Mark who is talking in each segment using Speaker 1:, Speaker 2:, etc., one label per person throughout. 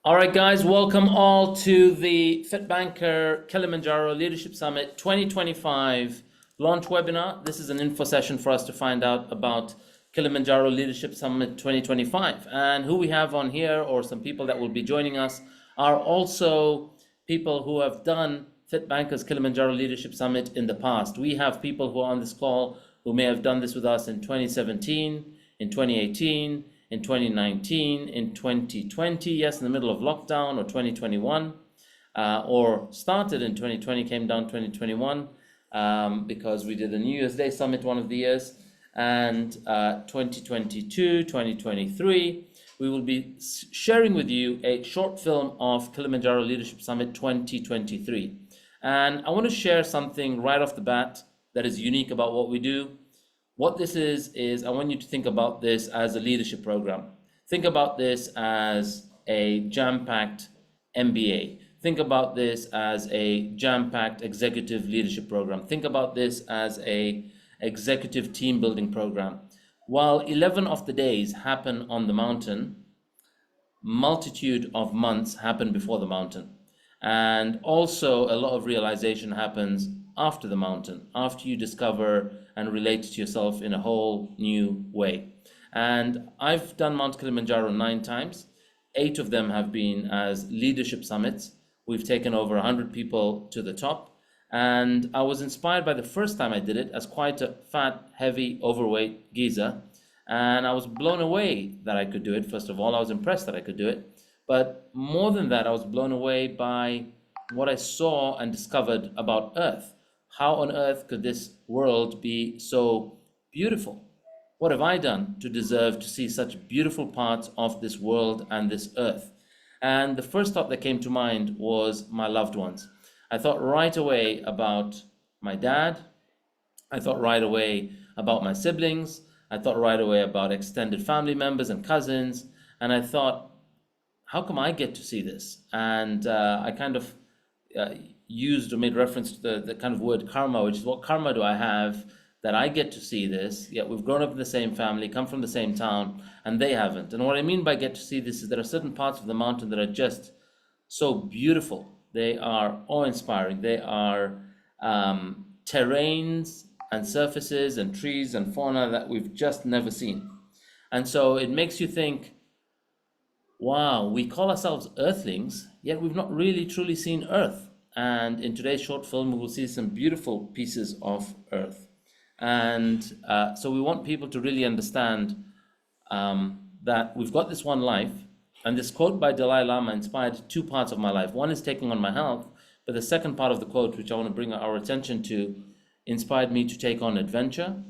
Speaker 1: All right, guys, welcome all to the FITBANKER Kilimanjaro Leadership Summit 2025 launch webinar. This is an info session for us to find out about Kilimanjaro Leadership Summit 2025. And who we have on here, or some people that will be joining us, are also people who have done FITBANKER's Kilimanjaro Leadership Summit in the past. We have people who are on this call who may have done this with us in 2017, in 2018, in 2019, in 2020, yes, in the middle of lockdown, or 2021, or started in 2020, came down 2021, because we did the New Year's Day Summit one of the years, and 2022, 2023, we will be sharing with you a short film of Kilimanjaro Leadership Summit 2023. And I want to share something right off the bat that is unique about what we do. What this is I want you to think about this as a leadership program. Think about this as a jam-packed MBA. Think about this as a jam-packed executive leadership program. Think about this as a executive team building program. While 11 of the days happen on the mountain, multitude of months happen before the mountain. And also a lot of realization happens after the mountain, after you discover and relate to yourself in a whole new way. And I've done Mount Kilimanjaro 9 times. 8 of them have been as leadership summits. We've taken over 100 people to the top. And I was inspired by the first time I did it as quite a fat, heavy, overweight geezer. And I was blown away that I could do it. First of all, I was impressed that I could do it. But more than that, I was blown away by what I saw and discovered about Earth. How on earth could this world be so beautiful? What have I done to deserve to see such beautiful parts of this world and this earth? And the first thought that came to mind was my loved ones. I thought right away about my dad. I thought right away about my siblings. I thought right away about extended family members and cousins. And I thought, how come I get to see this? And I kind of used or made reference to the kind of word karma, which is what karma do I have that I get to see this, yet we've grown up in the same family, come from the same town, and they haven't. And what I mean by get to see this is there are certain parts of the mountain that are just so beautiful. They are awe-inspiring. They are terrains and surfaces and trees and fauna that we've just never seen. And so it makes you think, wow, we call ourselves earthlings, yet we've not really truly seen Earth. And in today's short film, we will see some beautiful pieces of Earth. And so we want people to really understand that we've got this one life. And this quote by Dalai Lama inspired 2 parts of my life. One is taking on my health, but the second part of the quote, which I want to bring our attention to, inspired me to take on adventure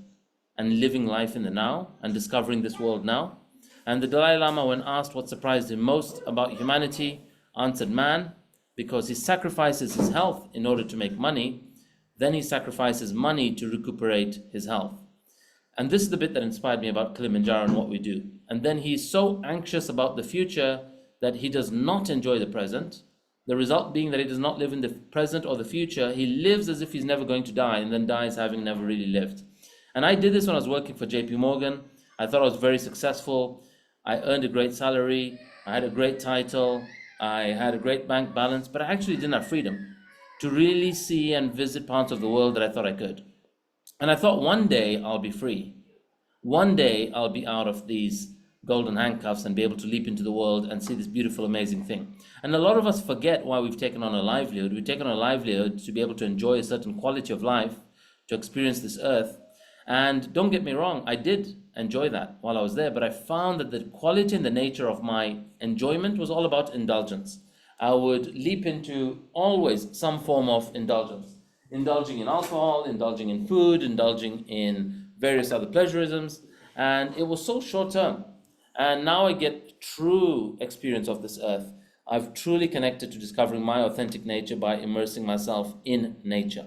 Speaker 1: and living life in the now and discovering this world now. And the Dalai Lama, when asked what surprised him most about humanity, answered man, because he sacrifices his health in order to make money, then he sacrifices money to recuperate his health. And this is the bit that inspired me about Kilimanjaro and what we do. And then he's so anxious about the future that he does not enjoy the present. The result being that he does not live in the present or the future. He lives as if he's never going to die and then dies having never really lived. And I did this when I was working for JP Morgan. I thought I was very successful. I earned a great salary. I had a great title. I had a great bank balance, but I actually didn't have freedom to really see and visit parts of the world that I thought I could. And I thought one day I'll be free. One day I'll be out of these golden handcuffs and be able to leap into the world and see this beautiful, amazing thing. And a lot of us forget why we've taken on a livelihood. We've taken on a livelihood to be able to enjoy a certain quality of life, to experience this earth. And don't get me wrong, I did enjoy that while I was there, but I found that the quality and the nature of my enjoyment was all about indulgence. I would leap into always some form of indulgence, indulging in alcohol, indulging in food, indulging in various other pleasurisms, and it was so short term. And now I get true experience of this earth. I've truly connected to discovering my authentic nature by immersing myself in nature.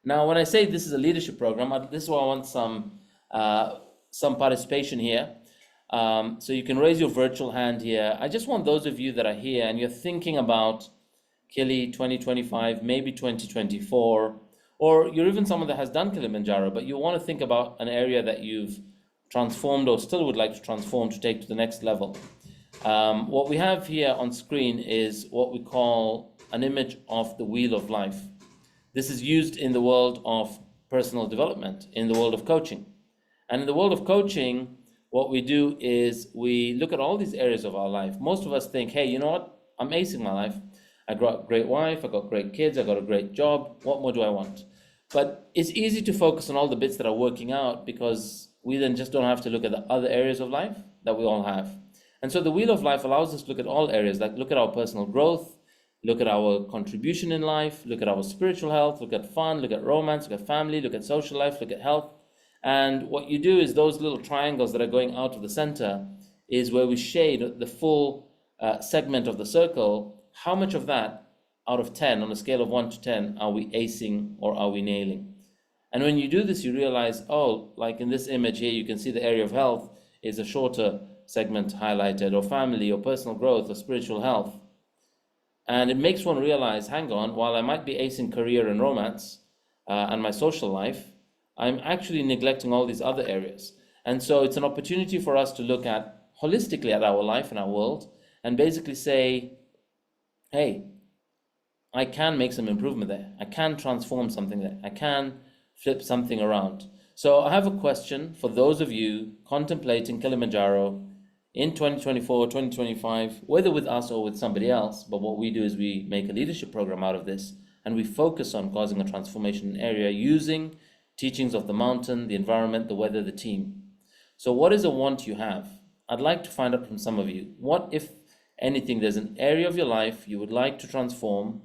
Speaker 1: Now, when I say this is a leadership program, this is why I want some participation here. So you can raise your virtual hand here. I just want those of you that are here and you're thinking about Kili 2025, maybe 2024, or you're even someone that has done Kilimanjaro, but you want to think about an area that you've transformed or still would like to transform to take to the next level. What we have here on screen is what we call an image of the wheel of life. This is used in the world of personal development, in the world of coaching. And in the world of coaching, what we do is we look at all these areas of our life. Most of us think, hey, you know what? I'm acing my life. I got a great wife, I got great kids, I got a great job. What more do I want? But it's easy to focus on all the bits that are working out because we then just don't have to look at the other areas of life that we all have. And so the wheel of life allows us to look at all areas, like look at our personal growth, look at our contribution in life, look at our spiritual health, look at fun, look at romance, look at family, look at social life, look at health. And what you do is those little triangles that are going out of the center is where we shade the full segment of the circle. How much of that out of 10 on a scale of 1 to 10 are we acing or are we nailing? And when you do this, you realize, oh, like in this image here, you can see the area of health is a shorter segment highlighted, or family, or personal growth, or spiritual health. And it makes one realize, hang on, while I might be acing career and romance and my social life, I'm actually neglecting all these other areas. And so it's an opportunity for us to look at holistically at our life and our world and basically say, hey, I can make some improvement there. I can transform something there. I can flip something around. So I have a question for those of you contemplating Kilimanjaro in 2024, 2025, whether with us or with somebody else. But what we do is we make a leadership program out of this, and we focus on causing a transformation in an area using teachings of the mountain, the environment, the weather, the team. So what is a want you have? I'd like to find out from some of you. What, if anything, there's an area of your life you would like to transform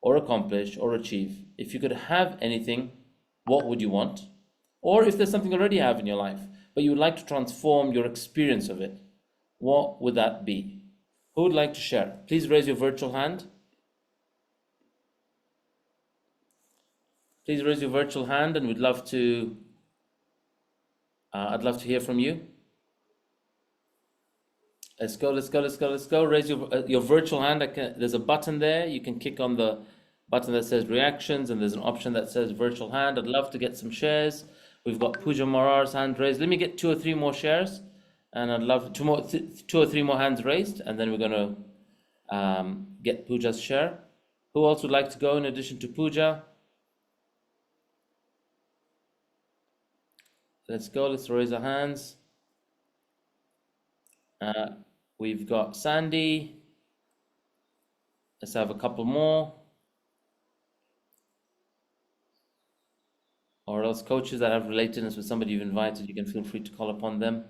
Speaker 1: or accomplish or achieve? If you could have anything, what would you want? Or if there's something you already have in your life, but you would like to transform your experience of it, what would that be? Who would like to share? Please raise your virtual hand. Please raise your virtual hand, and we'd love to. I'd love to hear from you. Let's go. Let's go. Let's go. Let's go. Raise your virtual hand. There's a button there. You can click on the button that says reactions, and there's an option that says virtual hand. I'd love to get some shares. We've got Pooja Morar's hand raised. Let me get 2 or 3 more shares, and I'd love 2 or 3 more hands raised, and then we're going to get Pooja's share. Who else would like to go in addition to Pooja? Let's go. Let's raise our hands. We've got Sandy. Let's have a couple more. Or else coaches that have relatedness with somebody you've invited, you can feel free to call upon them.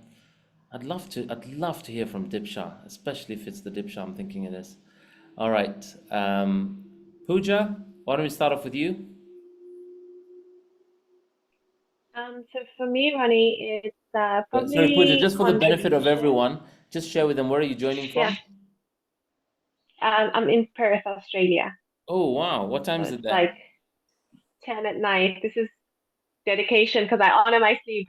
Speaker 1: I'd love to hear from Dipsha, especially if it's the Dipsha I'm thinking it is. All right. Pooja, why don't we start off with you?
Speaker 2: So for me, Ronnie, it's
Speaker 1: Sorry, Pooja,
Speaker 2: probably
Speaker 1: just for the benefit of
Speaker 2: contribution.
Speaker 1: everyone, just share with them, where are you joining
Speaker 2: Yeah,
Speaker 1: from?
Speaker 2: I'm in Perth, Australia.
Speaker 1: Oh, wow. What time
Speaker 2: So
Speaker 1: is it
Speaker 2: it's
Speaker 1: there?
Speaker 2: like 10 at night. This is dedication because I honor my sleep.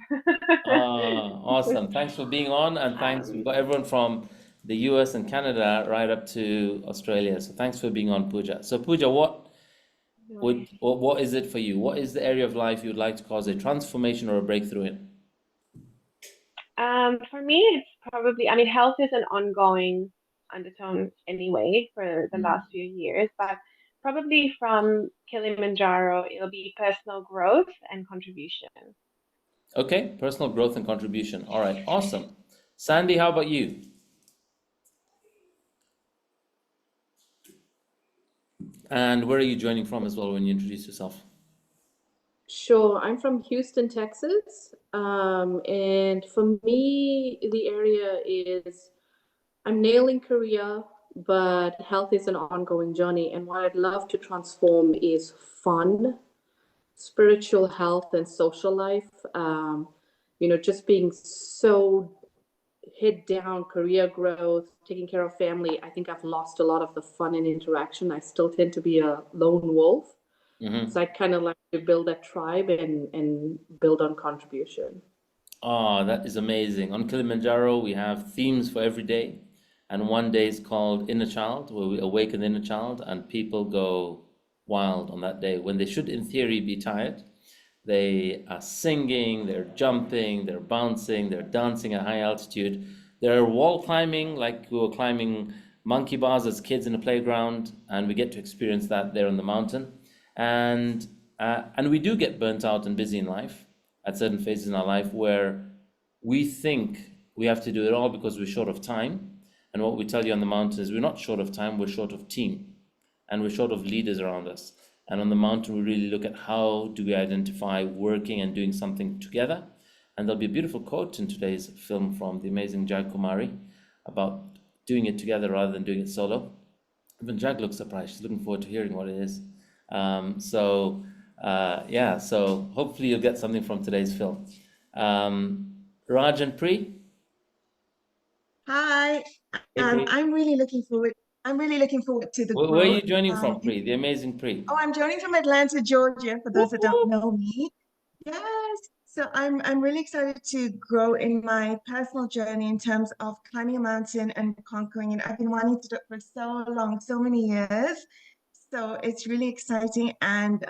Speaker 1: Awesome. Thanks for being on, and thanks. We've
Speaker 2: Um,
Speaker 1: got everyone from the US and Canada right up to Australia. So thanks for being on, Pooja. So Pooja,
Speaker 2: no worries.
Speaker 1: what is it for you? What is the area of life you'd like to cause a transformation or a breakthrough in?
Speaker 2: For me, it's probably, I mean, health is an ongoing undertone anyway for the last
Speaker 1: Mm.
Speaker 2: few years, but probably from Kilimanjaro, it'll be personal growth and contribution.
Speaker 1: Okay, personal growth and contribution. All right, awesome. Sandy, how about you? And where are you joining from as well when you introduce yourself?
Speaker 3: Sure, I'm from Houston, Texas. And for me, the area is I'm nailing career, but health is an ongoing journey. And what I'd love to transform is fun, spiritual health, and social life. Just being so head down, career growth, taking care of family. I think I've lost a lot of the fun and interaction. I still tend to be a lone wolf.
Speaker 1: Mm-hmm.
Speaker 3: So I kind of like to build that tribe and build on contribution.
Speaker 1: Oh, that is amazing. On Kilimanjaro, we have themes for every day, and one day is called Inner Child, where we awaken the inner child, and people go wild on that day when they should, in theory, be tired. They are singing, they're jumping, they're bouncing, they're dancing at high altitude There are wall climbing, like we were climbing monkey bars as kids in a playground, and we get to experience that there on the mountain. And we do get burnt out and busy in life at certain phases in our life where we think we have to do it all because we're short of time. And what we tell you on the mountain is we're not short of time, we're short of team, and we're short of leaders around us. And on the mountain, we really look at how do we identify working and doing something together. And there'll be a beautiful quote in today's film from the amazing Jag Kumari about doing it together rather than doing it solo. Even Jag looks surprised. She's looking forward to hearing what it is. So hopefully you'll get something from today's film. Raj and Pri?
Speaker 4: Hi,
Speaker 1: Hey, Pri.
Speaker 4: I'm really looking forward. I'm really looking forward to the
Speaker 1: Where are you
Speaker 4: growth.
Speaker 1: joining from, Pri? The amazing Pri.
Speaker 4: Oh, I'm joining from Atlanta, Georgia, for those that don't
Speaker 1: Whoop,
Speaker 4: know me. Yes. So I'm really excited to grow in my personal journey in terms of climbing a mountain and conquering it. I've been wanting to do it for so long, so many years. So it's really exciting, and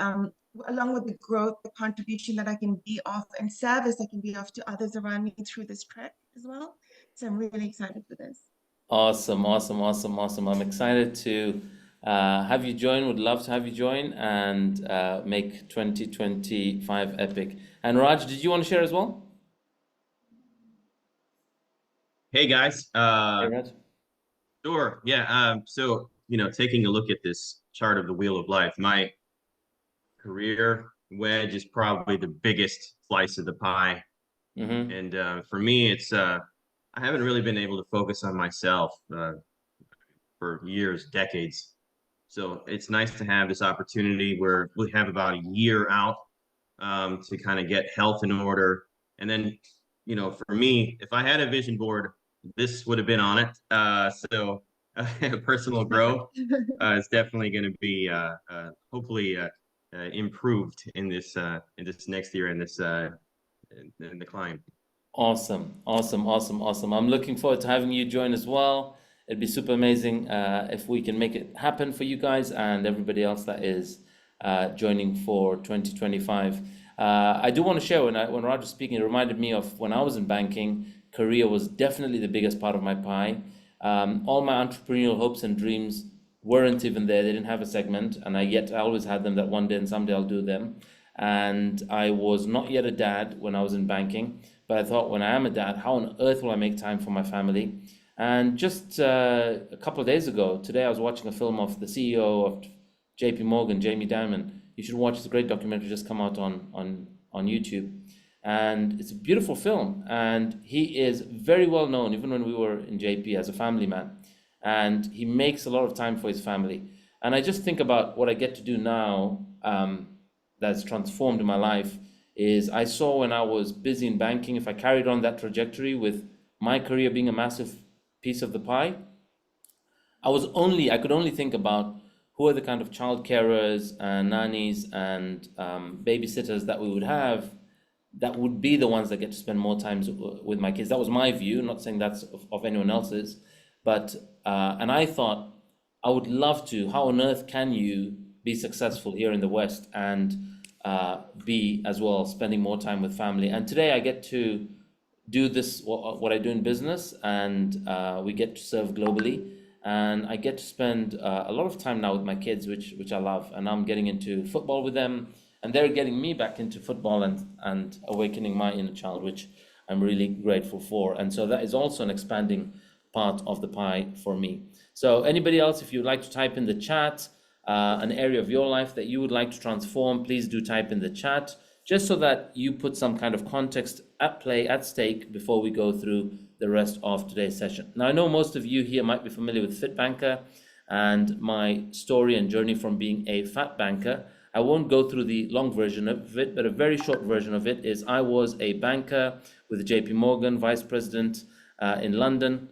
Speaker 4: along with the growth, the contribution that I can be of and service I can be of to others around me through this trek as well. So I'm really excited for this.
Speaker 1: Awesome. I'm excited to have you join. Would love to have you join and make 2025 epic. And Raj, did you want to share as well?
Speaker 5: Hey guys,
Speaker 1: Hey, Raj.
Speaker 5: sure, yeah. So taking a look at this chart of the wheel of life, my career wedge is probably the biggest slice of the pie,
Speaker 1: Mm-hmm.
Speaker 5: and for me, it's I haven't really been able to focus on myself for years, decades. So it's nice to have this opportunity where we have about a year out to kind of get health in order, and then for me, if I had a vision board, this would have been on it. So personal growth is definitely going to be hopefully improved in this next year in the climb.
Speaker 1: Awesome. I'm looking forward to having you join as well. It'd be super amazing if we can make it happen for you guys and everybody else that is joining for 2025. I do want to share when Raj was speaking, it reminded me of when I was in banking. Korea was definitely the biggest part of my pie. All my entrepreneurial hopes and dreams weren't even there. They didn't have a segment, and I always had them that one day and someday I'll do them. And I was not yet a dad when I was in banking, but I thought when I am a dad, how on earth will I make time for my family? And just a couple of days ago, today I was watching a film of the CEO of JP Morgan, Jamie Dimon. You should watch. It's a great documentary just come out on YouTube. And it's a beautiful film. And he is very well known, even when we were in JP, as a family man. And he makes a lot of time for his family. And I just think about what I get to do now that's transformed in my life is I saw when I was busy in banking, if I carried on that trajectory with my career being a massive piece of the pie, I could only think about who are the kind of child carers and nannies and babysitters that we would have that would be the ones that get to spend more time with my kids. That was my view, not saying that's of anyone else's, but and I thought I would love to. How on earth can you be successful here in the West and be as well spending more time with family? And today I get to do this, what I do in business, and we get to serve globally. And I get to spend a lot of time now with my kids, which I love. And I'm getting into football with them, and they're getting me back into football and awakening my inner child, which I'm really grateful for. And so that is also an expanding part of the pie for me. So anybody else, if you'd like to type in the chat an area of your life that you would like to transform, please do type in the chat, just so that you put some kind of context at play, at stake, before we go through the rest of today's session. Now, I know most of you here might be familiar with FITBanker and my story and journey from being a fat banker. I won't go through the long version of it, but a very short version of it is I was a banker with JP Morgan, vice president in London,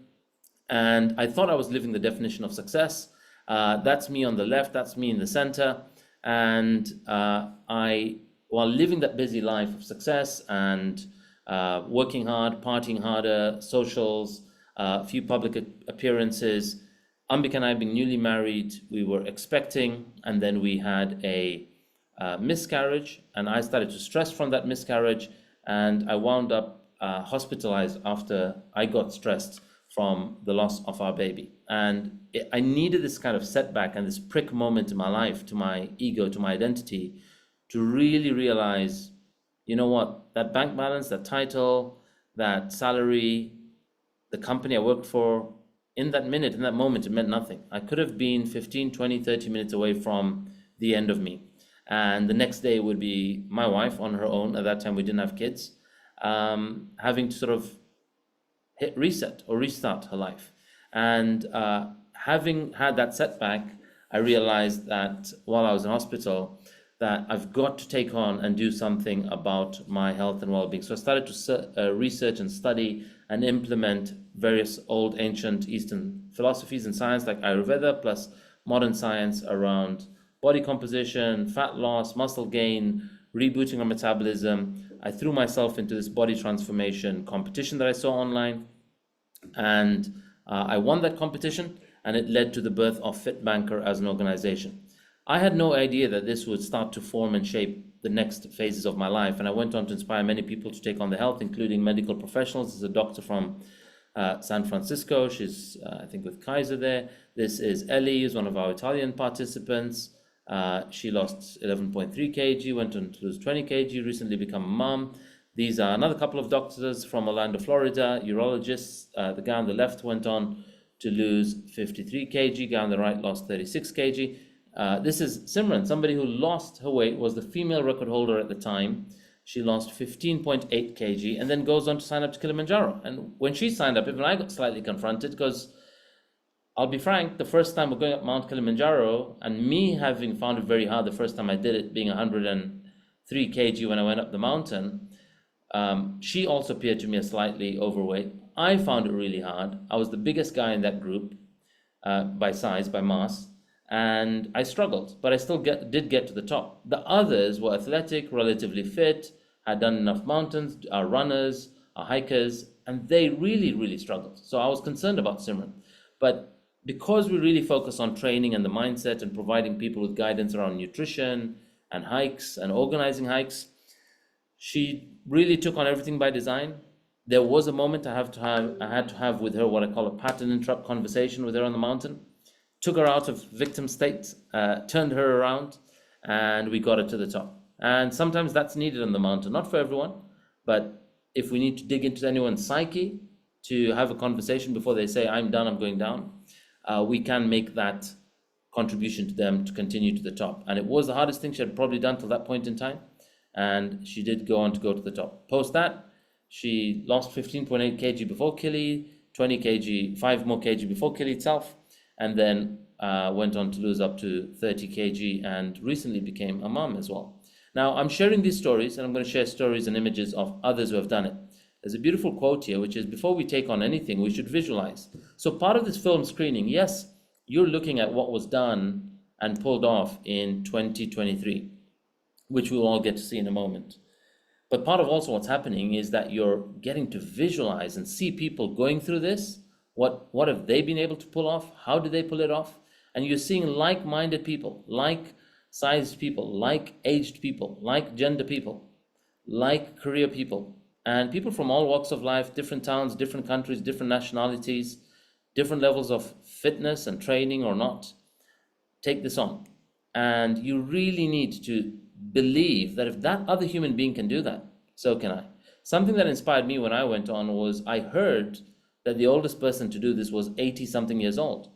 Speaker 1: and I thought I was living the definition of success. That's me on the left, that's me in the center, and while living that busy life of success and working hard, partying harder, socials, a few public appearances, Ambika and I being newly married, we were expecting, and then we had a miscarriage, and I started to stress from that miscarriage, and I wound up hospitalized after I got stressed from the loss of our baby. And I needed this kind of setback and this prick moment in my life, to my ego, to my identity, to really realize, you know what, that bank balance, that title, that salary, the company I worked for, in that minute, in that moment, it meant nothing. I could have been 15, 20, 30 minutes away from the end of me. And the next day would be my wife on her own. At that time, we didn't have kids, having to sort of hit reset or restart her life. And having had that setback, I realized that while I was in hospital, that I've got to take on and do something about my health and well-being. So I started to research and study and implement various old ancient Eastern philosophies and science like Ayurveda, plus modern science around body composition, fat loss, muscle gain, rebooting our metabolism. I threw myself into this body transformation competition that I saw online, and I won that competition, and it led to the birth of FITBANKER as an organization. I had no idea that this would start to form and shape the next phases of my life, and I went on to inspire many people to take on the health, including medical professionals. There's a doctor from San Francisco. She's, I think, with Kaiser there. This is Ellie, who's one of our Italian participants. She lost 11.3 kg, went on to lose 20 kg, recently become a mom. These are another couple of doctors from Orlando, Florida, urologists. The guy on the left went on to lose 53 kg, guy on the right lost 36 kg. This is Simran, somebody who lost her weight, was the female record holder at the time. She lost 15.8 kg and then goes on to sign up to Kilimanjaro. And when she signed up, even I got slightly confronted, because I'll be frank, the first time we're going up Mount Kilimanjaro, and me having found it very hard the first time I did it, being 103 kg when I went up the mountain, she also appeared to me as slightly overweight. I found it really hard. I was the biggest guy in that group by size, by mass, and I struggled, but I still did get to the top. The others were athletic, relatively fit, had done enough mountains, are runners, are hikers, and they really, really struggled. So I was concerned about Simran. But because we really focus on training and the mindset and providing people with guidance around nutrition and hikes and organizing hikes, she really took on everything by design. There was a moment I had to have with her what I call a pattern interrupt conversation with her on the mountain. Took her out of victim state, turned her around, and we got her to the top. And sometimes that's needed on the mountain, not for everyone, but if we need to dig into anyone's psyche to have a conversation before they say, I'm done, I'm going down, we can make that contribution to them to continue to the top. And it was the hardest thing she had probably done till that point in time, and she did go on to go to the top. Post that, she lost 15.8 kg before Kili, 20 kg, 5 more kg before Kili itself, and then went on to lose up to 30 kg and recently became a mom as well. Now, I'm sharing these stories, and I'm going to share stories and images of others who have done it. There's a beautiful quote here, which is, before we take on anything, we should visualize. So part of this film screening, yes, you're looking at what was done and pulled off in 2023, which we'll all get to see in a moment. But part of also what's happening is that you're getting to visualize and see people going through this. What have they been able to pull off? How did they pull it off? And you're seeing like-minded people, like-sized people, like-aged people, like-gender people, like-career people, and people from all walks of life, different towns, different countries, different nationalities, different levels of fitness and training or not, take this on. And you really need to believe that if that other human being can do that, so can I. Something that inspired me when I went on was I heard that the oldest person to do this was 80-something years old.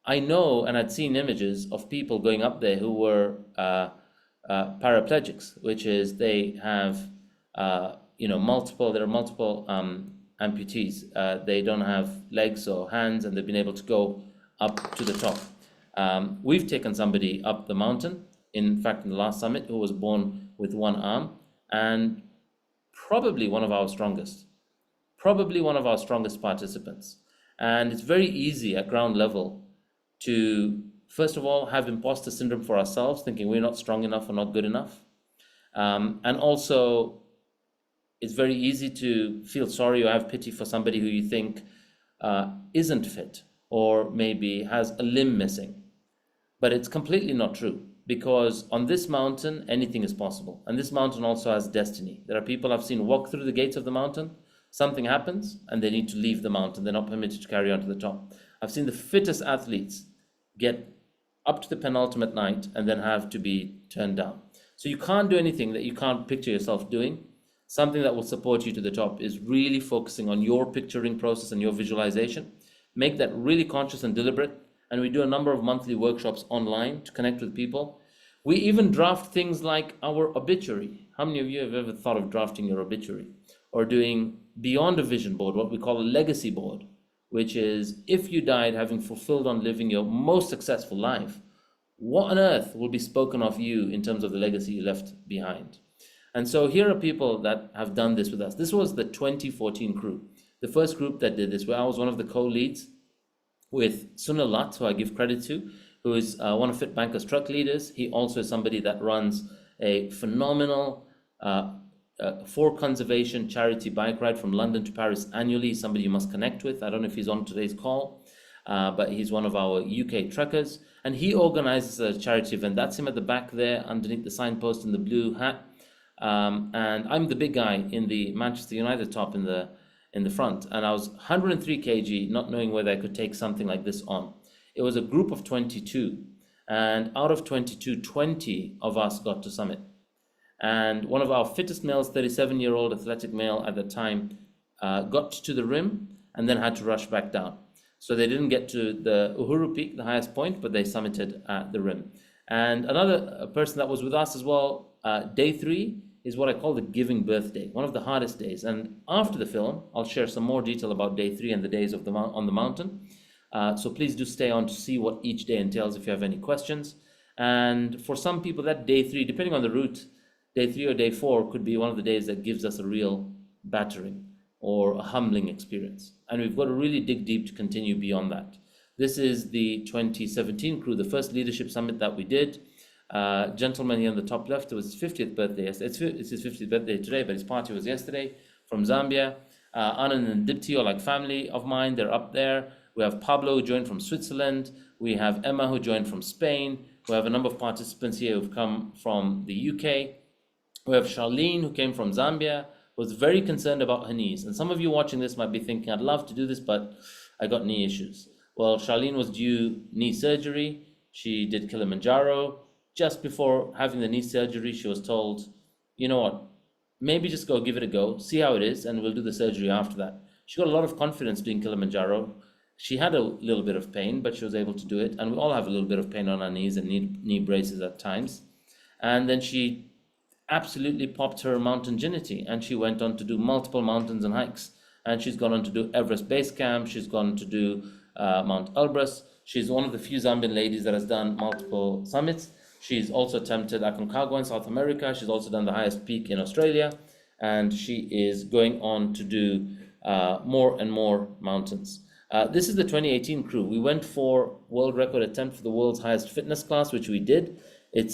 Speaker 1: I know, and I'd seen images of people going up there who were paraplegics, which is they have there are multiple amputees. They don't have legs or hands, and they've been able to go up to the top. We've taken somebody up the mountain, in fact, in the last summit, who was born with one arm, and probably one of our strongest participants. And it's very easy at ground level to, first of all, have imposter syndrome for ourselves, thinking we're not strong enough or not good enough. And also, it's very easy to feel sorry or have pity for somebody who you think isn't fit or maybe has a limb missing. But it's completely not true. because on this mountain, anything is possible. And this mountain also has destiny. There are people I've seen walk through the gates of the mountain, something happens, and they need to leave the mountain. They're not permitted to carry on to the top. I've seen the fittest athletes get up to the penultimate night and then have to be turned down. So you can't do anything that you can't picture yourself doing. Something that will support you to the top is really focusing on your picturing process and your visualization. Make that really conscious and deliberate. And we do a number of monthly workshops online to connect with people. We even draft things like our obituary. How many of you have ever thought of drafting your obituary? Or doing beyond a vision board, what we call a legacy board, which is if you died having fulfilled on living your most successful life, what on earth will be spoken of you in terms of the legacy you left behind? And so here are people that have done this with us. This was the 2014 crew, the first group that did this, where I was one of the co-leads with Sunil Lat, who I give credit to, who is one of FITBANKER's truck leaders. He also is somebody that runs a phenomenal for conservation charity bike ride from London to Paris annually. He's somebody you must connect with. I don't know if he's on today's call, but he's one of our UK truckers, and he organizes a charity event. That's him at the back there underneath the signpost in the blue hat. And I'm the big guy in the Manchester United top in the front, and I was 103 kg, not knowing whether I could take something like this on. It was a group of 22, and out of 22, 20 of us got to summit. And one of our fittest males, 37-year-old athletic male at the time, got to the rim and then had to rush back down. So they didn't get to the Uhuru Peak, the highest point, but they summited at the rim. And another person that was with us as well, day 3 is what I call the giving birthday, one of the hardest days. And after the film, I'll share some more detail about day 3 and the days of on the mountain. So please do stay on to see what each day entails if you have any questions. And for some people, that day 3, depending on the route, day 3 or day 4 could be one of the days that gives us a real battering or a humbling experience. And we've got to really dig deep to continue beyond that. This is the 2017 crew, the first leadership summit that we did. Gentleman here on the top left, it was his 50th birthday. It's his 50th birthday today, but his party was yesterday, from Zambia. Anand and Dipti are like family of mine. They're up there. We have Pablo who joined from Switzerland. We have Emma who joined from Spain. We have a number of participants here who've come from the UK. We have Charlene who came from Zambia, was very concerned about her knees. And some of you watching this might be thinking, I'd love to do this, but I got knee issues. Well, Charlene was due knee surgery. She did Kilimanjaro. Just before having the knee surgery, she was told, you know what, maybe just go give it a go, see how it is, and we'll do the surgery after that. She got a lot of confidence doing Kilimanjaro. She had a little bit of pain, but she was able to do it. And we all have a little bit of pain on our knees and need knee braces at times. And then she absolutely popped her mountain virginity, and she went on to do multiple mountains and hikes. And she's gone on to do Everest Base Camp. She's gone to do Mount Elbrus. She's one of the few Zambian ladies that has done multiple summits. She's also attempted Aconcagua in South America. She's also done the highest peak in Australia. And she is going on to do more and more mountains. This is the 2018 crew. We went for world record attempt for the world's highest fitness class, which we did. It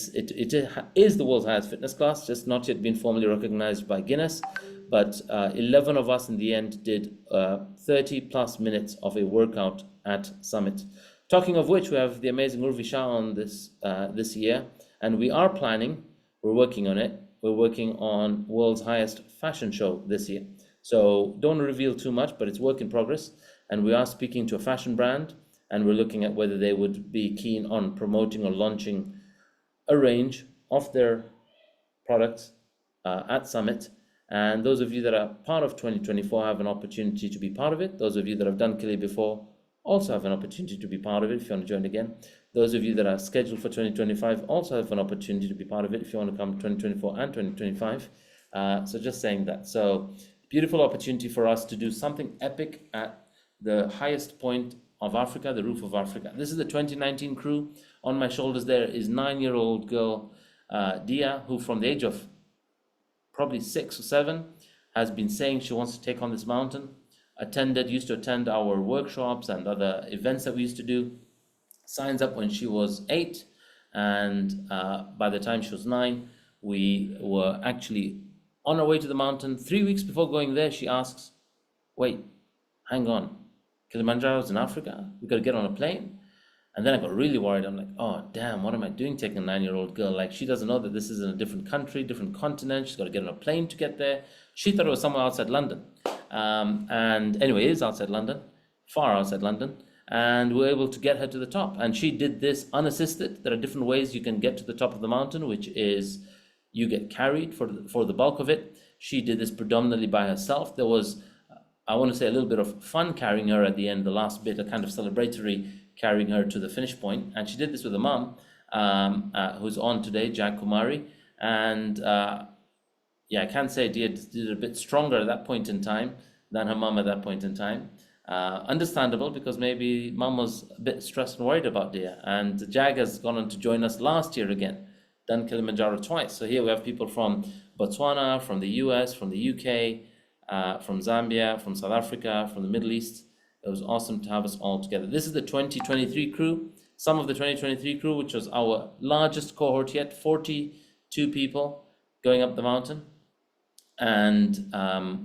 Speaker 1: is the world's highest fitness class, just not yet been formally recognized by Guinness. But 11 of us in the end did 30 plus minutes of a workout at Summit. Talking of which, we have the amazing Urvi Shah on this year, and we are planning, we're working on it, we're working on world's highest fashion show this year. So don't reveal too much, but it's work in progress, and we are speaking to a fashion brand, and we're looking at whether they would be keen on promoting or launching a range of their products at Summit. And those of you that are part of 2024 have an opportunity to be part of it. Those of you that have done Kili before also have an opportunity to be part of it if you want to join again. Those of you that are scheduled for 2025 also have an opportunity to be part of it if you want to come 2024 and 2025. So just saying that. So beautiful opportunity for us to do something epic at the highest point of Africa, the roof of Africa. This is the 2019 crew. On my shoulders there is 9-year-old girl, Dia, who from the age of probably 6 or 7 has been saying she wants to take on this mountain. Used to attend our workshops and other events that we used to do. Signs up when she was 8, and by the time she was 9, we were actually on our way to the mountain. 3 weeks before going there, she asks, wait, hang on, Kilimanjaro's in Africa? We got to get on a plane? And then I got really worried. I'm like, oh, damn, what am I doing taking a 9-year-old girl? Like, she doesn't know that this is in a different country, different continent. She's got to get on a plane to get there. She thought it was somewhere outside London. And anyway, it is outside London, far outside London. And we were able to get her to the top. And she did this unassisted. There are different ways you can get to the top of the mountain, which is you get carried for the bulk of it. She did this predominantly by herself. There was, I want to say, a little bit of fun carrying her at the end, the last bit, a kind of celebratory carrying her to the finish point. And she did this with a mum who's on today, Jack Kumari. And yeah, I can't say Dia did it a bit stronger at that point in time than her mum at that point in time. Understandable, because maybe mum was a bit stressed and worried about Dia. And Jag has gone on to join us last year again, done Kilimanjaro twice. So here we have people from Botswana, from the US, from the UK, from Zambia, from South Africa, from the Middle East. It was awesome to have us all together. This is the 2023 crew. Some of the 2023 crew, which was our largest cohort yet, 42 people going up the mountain. And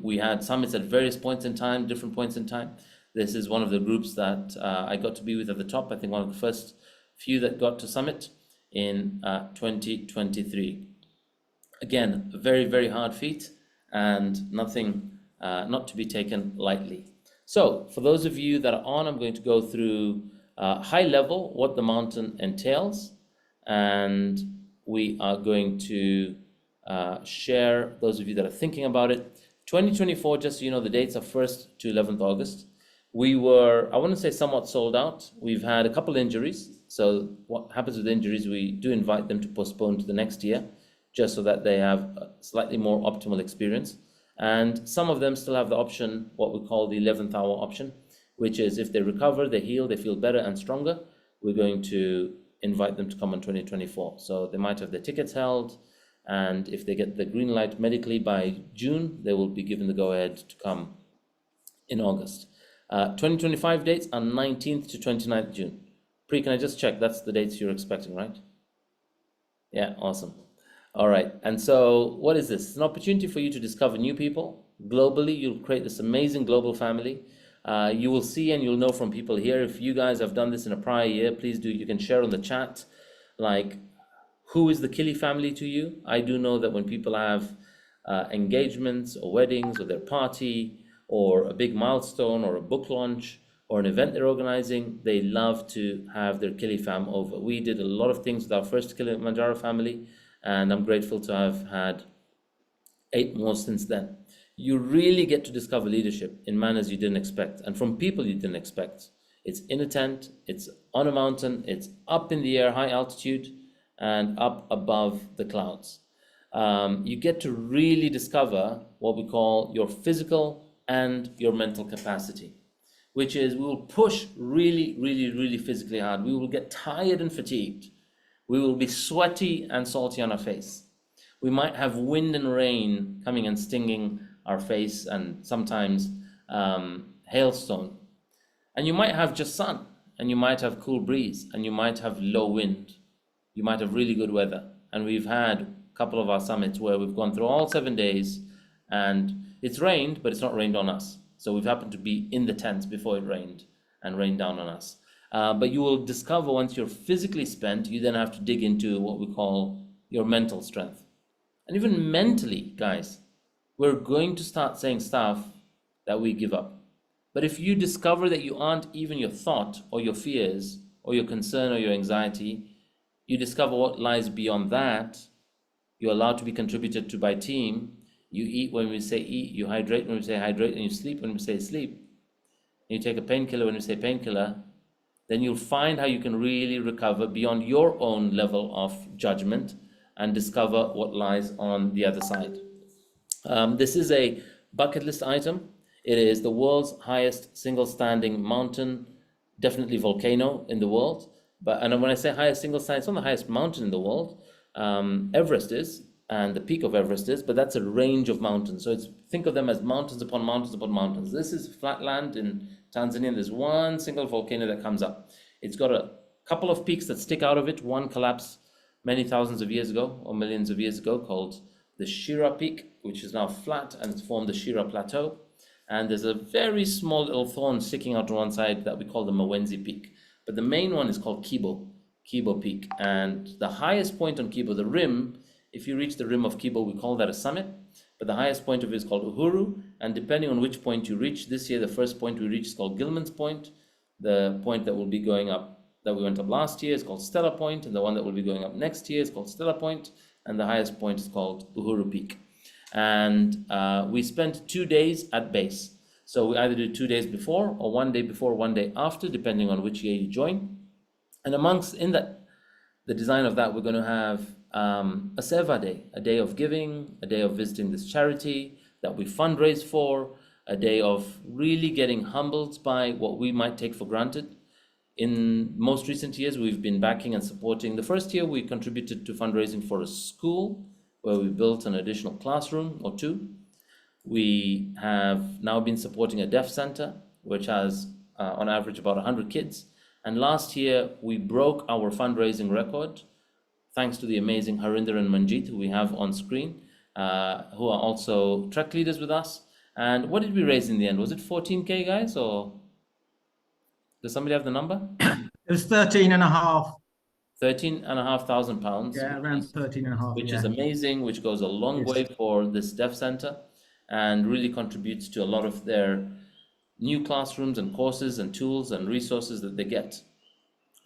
Speaker 1: we had summits at various points in time, different points in time. This is one of the groups that I got to be with at the top. I think one of the first few that got to summit in 2023. Again, a very, very hard feat, and nothing not to be taken lightly. So for those of you that are on, I'm going to go through high level what the mountain entails, and we are going to share, those of you that are thinking about it. 2024, just so you know, the dates are 1st to 11th August. We were, I want to say, somewhat sold out. We've had a couple injuries. So what happens with injuries, we do invite them to postpone to the next year, just so that they have a slightly more optimal experience. And some of them still have the option, what we call the 11th hour option, which is if they recover, they heal, they feel better and stronger, we're going to invite them to come on 2024. So they might have their tickets held, and if they get the green light medically by June, they will be given the go-ahead to come in August. 2025 dates are 19th to 29th June. Pri, can I just check? That's the dates you're expecting, right? Yeah, awesome. All right, and so what is this? It's an opportunity for you to discover new people. Globally, you'll create this amazing global family. You will see and you'll know from people here. If you guys have done this in a prior year, please do. You can share on the chat, like, who is the Kili family to you? I do know that when people have engagements or weddings or their party or a big milestone or a book launch or an event they're organizing, they love to have their Kili fam over. We did a lot of things with our first Kilimanjaro family, and I'm grateful to have had 8 more since then. You really get to discover leadership in manners you didn't expect and from people you didn't expect. It's in a tent, it's on a mountain, it's up in the air, high altitude, and up above the clouds. You get to really discover what we call your physical and your mental capacity, which is we will push really, really, really physically hard. We will get tired and fatigued. We will be sweaty and salty on our face. We might have wind and rain coming and stinging our face, and sometimes hailstone. And you might have just sun, and you might have cool breeze, and you might have low wind. You might have really good weather. And we've had a couple of our summits where we've gone through all 7 days, and it's rained, but it's not rained on us. So we've happened to be in the tents before it rained and rained down on us. But you will discover once you're physically spent, you then have to dig into what we call your mental strength. And even mentally, guys, we're going to start saying stuff that we give up. But if you discover that you aren't even your thought or your fears or your concern or your anxiety, you discover what lies beyond that. You're allowed to be contributed to by team. You eat when we say eat, you hydrate when we say hydrate, and you sleep when we say sleep. And you take a painkiller when we say painkiller. Then you'll find how you can really recover beyond your own level of judgment and discover what lies on the other side. This is a bucket list item. It is the world's highest single standing mountain, definitely volcano in the world. And when I say highest single standing, it's not the highest mountain in the world. Everest is, and the peak of Everest is, but that's a range of mountains. So think of them as mountains upon mountains upon mountains. This is flatland in Tanzania. There's one single volcano that comes up. It's got a couple of peaks that stick out of it. One collapsed many thousands of years ago or millions of years ago, called the Shira Peak, which is now flat, and it's formed the Shira Plateau. And there's a very small little thorn sticking out to one side that we call the Mawenzi Peak. But the main one is called Kibo Peak. And the highest point on Kibo, the rim, if you reach the rim of Kibo, we call that a summit. But the highest point of it is called Uhuru. And depending on which point you reach, this year, the first point we reached is called Gilman's Point. The point that will be going up, that we went up last year, is called Stella Point. And the one that will be going up next year is called Stella Point. And the highest point is called Uhuru Peak. And we spent 2 days at base. So we either do 2 days before or 1 day before, 1 day after, depending on which year you join. And in the design of that, we're going to have a Seva day, a day of giving, a day of visiting this charity that we fundraise for, a day of really getting humbled by what we might take for granted. In most recent years, we've been backing and supporting. The first year, we contributed to fundraising for a school where we built an additional classroom or 2. We have now been supporting a deaf center, which has on average about 100 kids. And last year, we broke our fundraising record, thanks to the amazing Harinder and Manjeet, who we have on screen, who are also track leaders with us. And what did we raise in the end? Was it 14K, guys, or does somebody have the number?
Speaker 6: It was 13.5.
Speaker 1: 13,500 pounds.
Speaker 6: Yeah, around 13.5.
Speaker 1: Which is amazing, which goes a long way for this deaf center and really contributes to a lot of their new classrooms and courses and tools and resources that they get.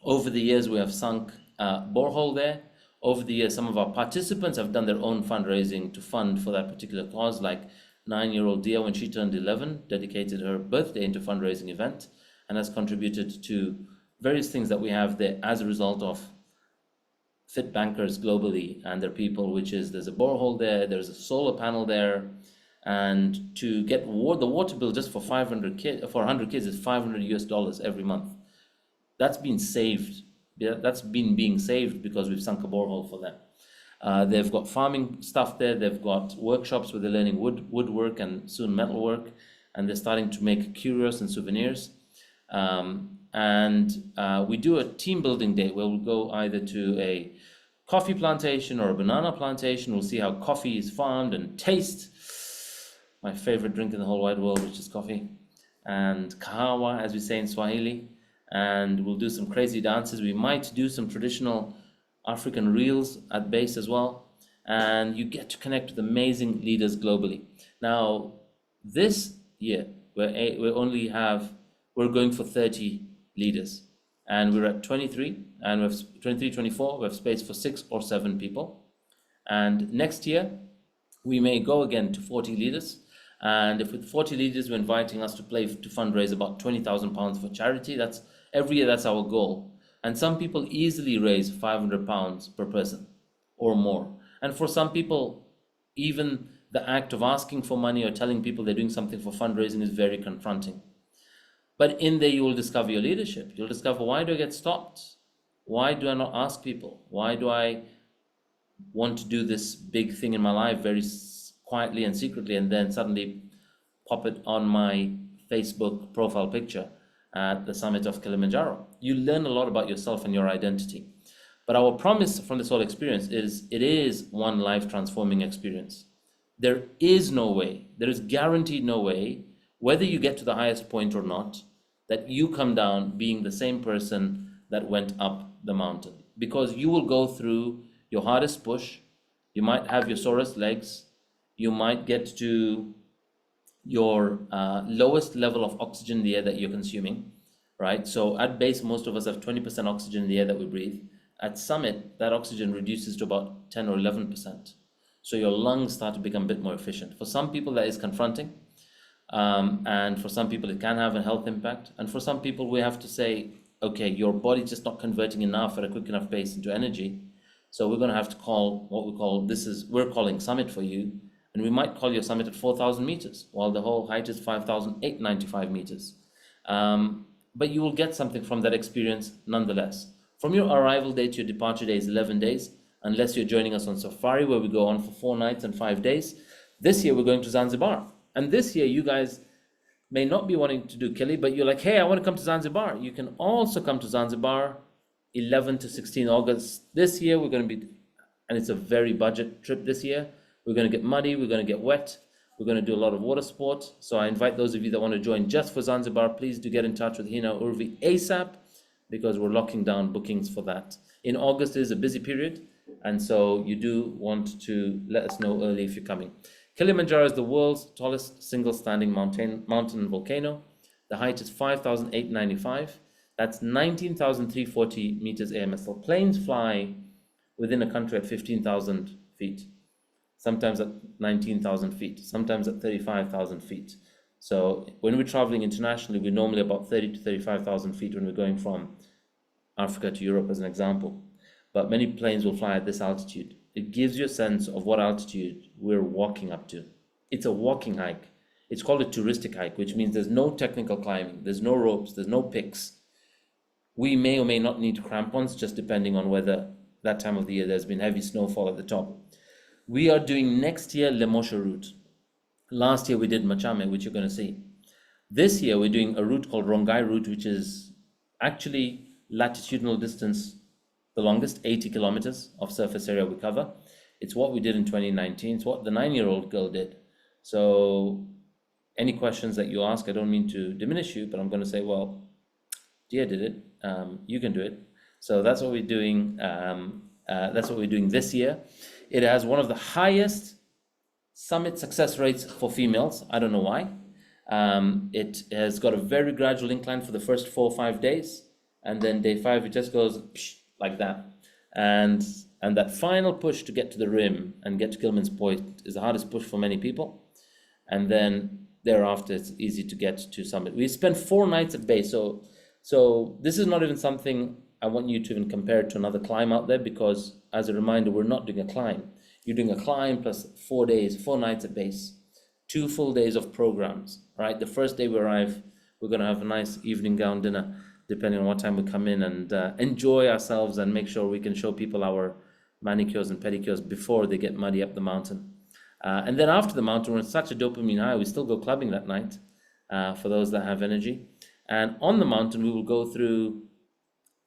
Speaker 1: Over the years, we have sunk a borehole there. Over the years, some of our participants have done their own fundraising to fund for that particular cause, like 9-year-old Dia, when she turned 11, dedicated her birthday into fundraising event and has contributed to various things that we have there as a result of FITBANKERs globally and their people, which is there's a borehole there, there's a solar panel there, and to get the water bill just for 100 kids is $500 every month. That's been saved. That's been being saved because we've sunk a borehole for them. They've got farming stuff there. They've got workshops where they're learning woodwork and soon metalwork, and they're starting to make curios and souvenirs. We do a team building day where we'll go either to a coffee plantation or a banana plantation. We'll see how coffee is farmed and taste my favorite drink in the whole wide world, which is coffee, and kahawa, as we say in Swahili. And we'll do some crazy dances. We might do some traditional African reels at base as well. And you get to connect with amazing leaders globally. Now, this year, we're going for 30 leaders. And we're at 23, and we have 23, 24. We have space for 6 or 7 people. And next year, we may go again to 40 leaders. And if with 40 leaders, we're inviting us to fundraise about £20,000 for charity. That's every year, that's our goal. And some people easily raise £500 per person or more. And for some people, even the act of asking for money or telling people they're doing something for fundraising is very confronting. But in there, you will discover your leadership. You'll discover, why do I get stopped? Why do I not ask people? Why do I want to do this big thing in my life very quietly and secretly, and then suddenly pop it on my Facebook profile picture at the summit of Kilimanjaro? You learn a lot about yourself and your identity. But our promise from this whole experience is it is one life transforming experience. There is guaranteed no way, whether you get to the highest point or not, that you come down being the same person that went up the mountain. Because you will go through your hardest push, you might have your sorest legs, you might get to your lowest level of oxygen in the air that you're consuming, right? So at base, most of us have 20% oxygen in the air that we breathe. At summit, that oxygen reduces to about 10 or 11%. So your lungs start to become a bit more efficient. For some people, that is confronting. And for some people, it can have a health impact. And for some people, we have to say, okay, your body's just not converting enough at a quick enough pace into energy. So we're going to have to call we're calling summit for you. And we might call your summit at 4,000 meters, while the whole height is 5,895 meters. But you will get something from that experience nonetheless. From your arrival day to your departure day is 11 days, unless you're joining us on safari, where we go on for 4 nights and 5 days. This year, we're going to Zanzibar. And this year, you guys may not be wanting to do Kili, but you're like, hey, I want to come to Zanzibar. You can also come to Zanzibar 11 to 16 August. This year, we're going to be, and it's a very budget trip this year. We're going to get muddy, we're going to get wet, we're going to do a lot of water sport. So I invite those of you that want to join just for Zanzibar, please do get in touch with Hina Urvi ASAP. because we're locking down bookings for that. In August is a busy period, and so you do want to let us know early if you're coming. Kilimanjaro is the world's tallest single standing mountain volcano. The height is 5,895. That's 19,340 meters AMSL. Planes fly within a country at 15,000 feet, sometimes at 19,000 feet, sometimes at 35,000 feet. So when we're traveling internationally, we're normally about 30 to 35,000 feet when we're going from Africa to Europe, as an example. But many planes will fly at this altitude. It gives you a sense of what altitude we're walking up to. It's a walking hike. It's called a touristic hike, which means there's no technical climbing, there's no ropes, there's no picks. We may or may not need crampons, just depending on whether that time of the year there's been heavy snowfall at the top. We are doing next year Lemosha route. Last year we did Machame, which you're going to see. This year we're doing a route called Rongai route, which is actually latitudinal distance, the longest, 80 kilometers of surface area we cover. It's what we did in 2019. It's what the 9-year-old girl did. So any questions that you ask, I don't mean to diminish you, but I'm going to say, well, Dia did it. You can do it. So that's what we're doing. That's what we're doing this year. It has one of the highest summit success rates for females. I don't know why. It has got a very gradual incline for the first 4 or 5 days, and then day 5 it just goes like that. And that final push to get to the rim and get to Gilman's Point is the hardest push for many people. And then thereafter it's easy to get to summit. We spent 4 nights at base, so this is not even something I want you to even compare to another climb out there, because as a reminder, we're not doing a climb. You're doing a climb plus 4 days, 4 nights at base, 2 full days of programs, right? The first day we arrive, we're going to have a nice evening gown dinner, depending on what time we come in, and enjoy ourselves and make sure we can show people our manicures and pedicures before they get muddy up the mountain. And then after the mountain, we're in such a dopamine high, we still go clubbing that night for those that have energy. And on the mountain, we will go through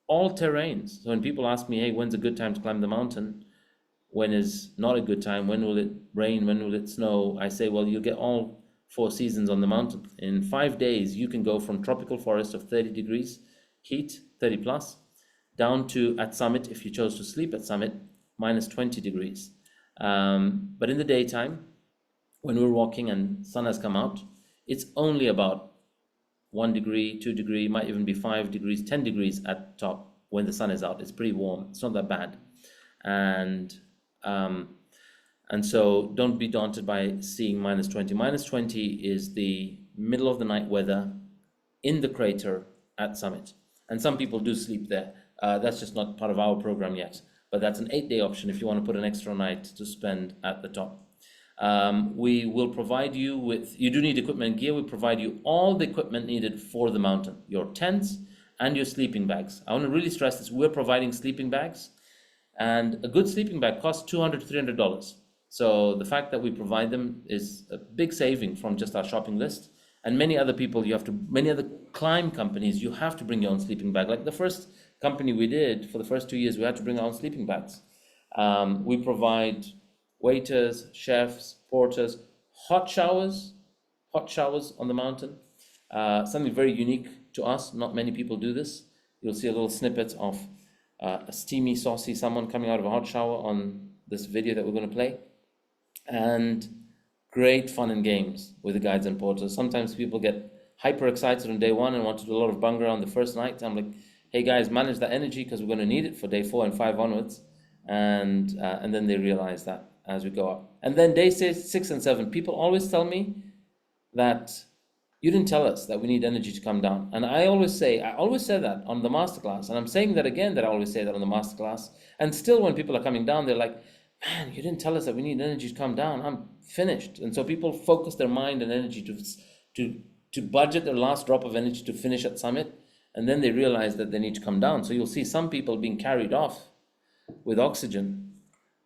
Speaker 1: all terrains. So when people ask me, hey, when's a good time to climb the mountain? When is not a good time? When will it rain? When will it snow? I say, well, you'll get all 4 seasons on the mountain. In 5 days, you can go from tropical forest of 30 degrees heat, 30 plus, down to at summit, if you chose to sleep at summit, minus 20 degrees. But in the daytime, when we're walking and sun has come out, it's only about 1 degree, 2 degree, might even be 5 degrees, 10 degrees at top when the sun is out. It's pretty warm. It's not that bad. And so don't be daunted by seeing minus 20. Minus 20 is the middle of the night weather in the crater at summit. And some people do sleep there. That's just not part of our program yet. But that's an 8-day option if you want to put an extra night to spend at the top. We will provide you with, you do need equipment and gear. We provide you all the equipment needed for the mountain, your tents and your sleeping bags. I want to really stress this. We're providing sleeping bags, and a good sleeping bag costs $200 to $300. So the fact that we provide them is a big saving from just our shopping list. And many other people, many other climb companies, you have to bring your own sleeping bag. Like the first company we did, for the first 2 years, we had to bring our own sleeping bags. We provide waiters, chefs, porters, hot showers on the mountain. Something very unique to us. Not many people do this. You'll see a little snippet of a steamy, saucy someone coming out of a hot shower on this video that we're going to play. And great fun and games with the guides and porters. Sometimes people get hyper excited on day 1 and want to do a lot of bhangra on the first night. I'm like, hey guys, manage that energy because we're going to need it for day 4 and 5 onwards. And then they realize that as we go up. And then day 6 and 7, people always tell me that you didn't tell us that we need energy to come down. And I always say that on the masterclass, and I'm saying that again, that I always say that on the masterclass. And still when people are coming down, they're like, man, you didn't tell us that we need energy to come down. I'm finished. And so people focus their mind and energy to budget their last drop of energy to finish at summit, and then they realize that they need to come down. So you'll see some people being carried off with oxygen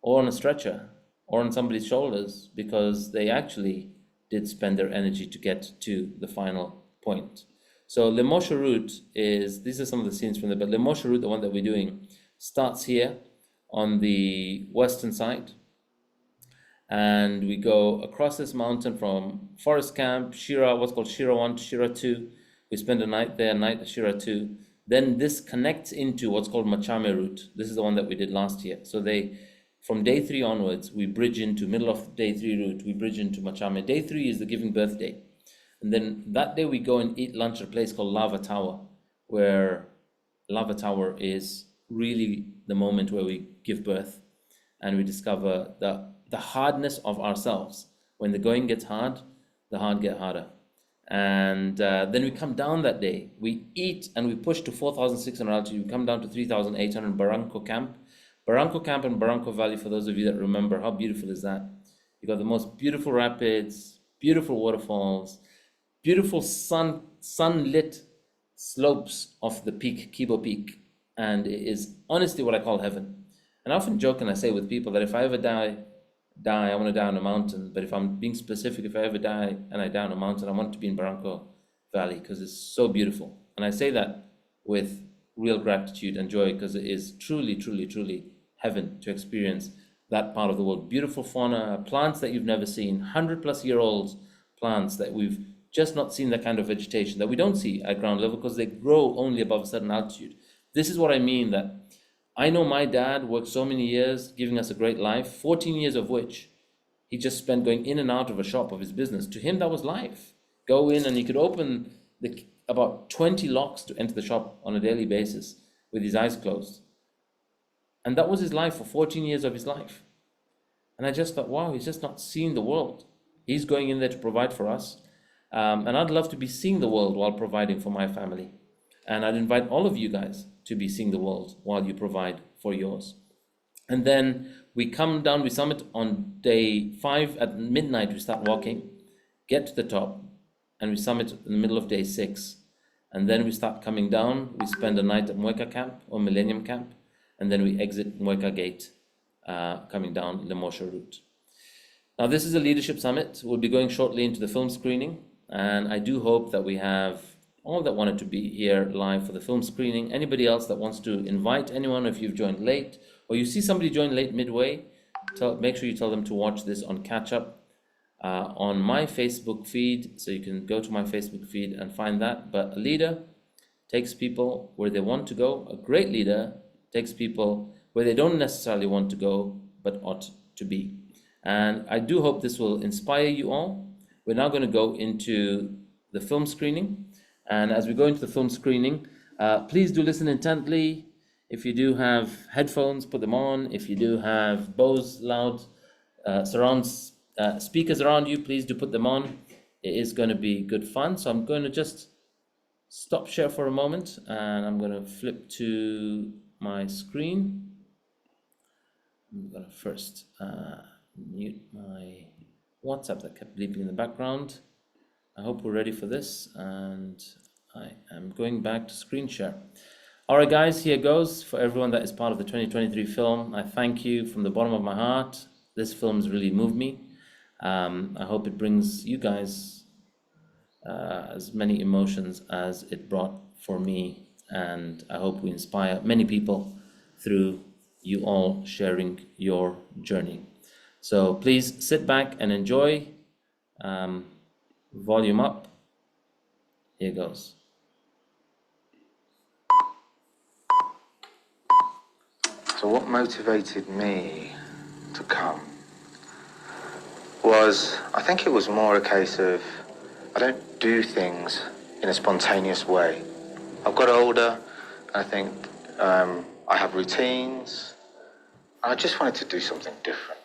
Speaker 1: or on a stretcher or on somebody's shoulders because they actually did spend their energy to get to the final point. So Lemosha route these are some of the scenes from but Lemosha route, the one that we're doing, starts here on the western side, and we go across this mountain from Forest Camp, Shira, what's called Shira 1 to Shira 2. We spend a night there, a night at Shira 2. Then this connects into what's called Machame route. This is the one that we did last year. So from day 3 onwards, we bridge into middle of day 3 route, we bridge into Machame. Day 3 is the giving birthday. And then that day we go and eat lunch at a place called Lava Tower, where Lava Tower is really the moment where we give birth and we discover the hardness of ourselves. When the going gets hard, the hard get harder. And then we come down that day, we eat and we push to 4,600 altitude, we come down to 3,800 Barranco Camp. Barranco Camp and Barranco Valley, for those of you that remember, how beautiful is that? You got the most beautiful rapids, beautiful waterfalls, beautiful sunlit slopes of the peak, Kibo Peak. And it is honestly what I call heaven. And I often joke and I say with people that if I ever die, I want to die on a mountain. But if I'm being specific, if I ever die and I die on a mountain, I want to be in Barranco Valley because it's so beautiful. And I say that with real gratitude and joy because it is truly, truly, truly heaven to experience that part of the world. Beautiful fauna, plants that you've never seen, 100-plus-year-old plants that we've just not seen, that kind of vegetation that we don't see at ground level because they grow only above a certain altitude. This is what I mean, that I know my dad worked so many years giving us a great life, 14 years of which he just spent going in and out of a shop of his business. To him, that was life. Go in and he could open about 20 locks to enter the shop on a daily basis with his eyes closed. And that was his life for 14 years of his life. And I just thought, wow, he's just not seen the world. He's going in there to provide for us. And I'd love to be seeing the world while providing for my family. And I'd invite all of you guys to be seeing the world while you provide for yours. And then we come down, we summit on day 5 at midnight, we start walking, get to the top, and we summit in the middle of day 6. And then we start coming down, we spend a night at Mueca Camp or Millennium Camp, and then we exit Mueca Gate, coming down Lemosha route. Now this is a leadership summit. We'll be going shortly into the film screening, and I do hope that we have all that wanted to be here live for the film screening. Anybody else that wants to invite anyone, if you've joined late, or you see somebody join late midway, make sure you tell them to watch this on catch up on my Facebook feed. So you can go to my Facebook feed and find that. But a leader takes people where they want to go. A great leader takes people where they don't necessarily want to go, but ought to be. And I do hope this will inspire you all. We're now going to go into the film screening. And as we go into the film screening, please do listen intently. If you do have headphones, put them on. If you do have Bose loud surround speakers around you, please do put them on. It is going to be good fun. So I'm going to just stop share for a moment, and I'm going to flip to my screen. I'm going to first mute my WhatsApp that kept bleeping in the background. I hope we're ready for this, and I am going back to screen share. All right, guys, here goes for everyone that is part of the 2023 film. I thank you from the bottom of my heart. This film has really moved me. I hope it brings you guys as many emotions as it brought for me, and I hope we inspire many people through you all sharing your journey. So please sit back and enjoy. Volume up. Here goes.
Speaker 7: So what motivated me to come was, I think it was more a case of, I don't do things in a spontaneous way. I've got older, and I think I have routines, and I just wanted to do something different.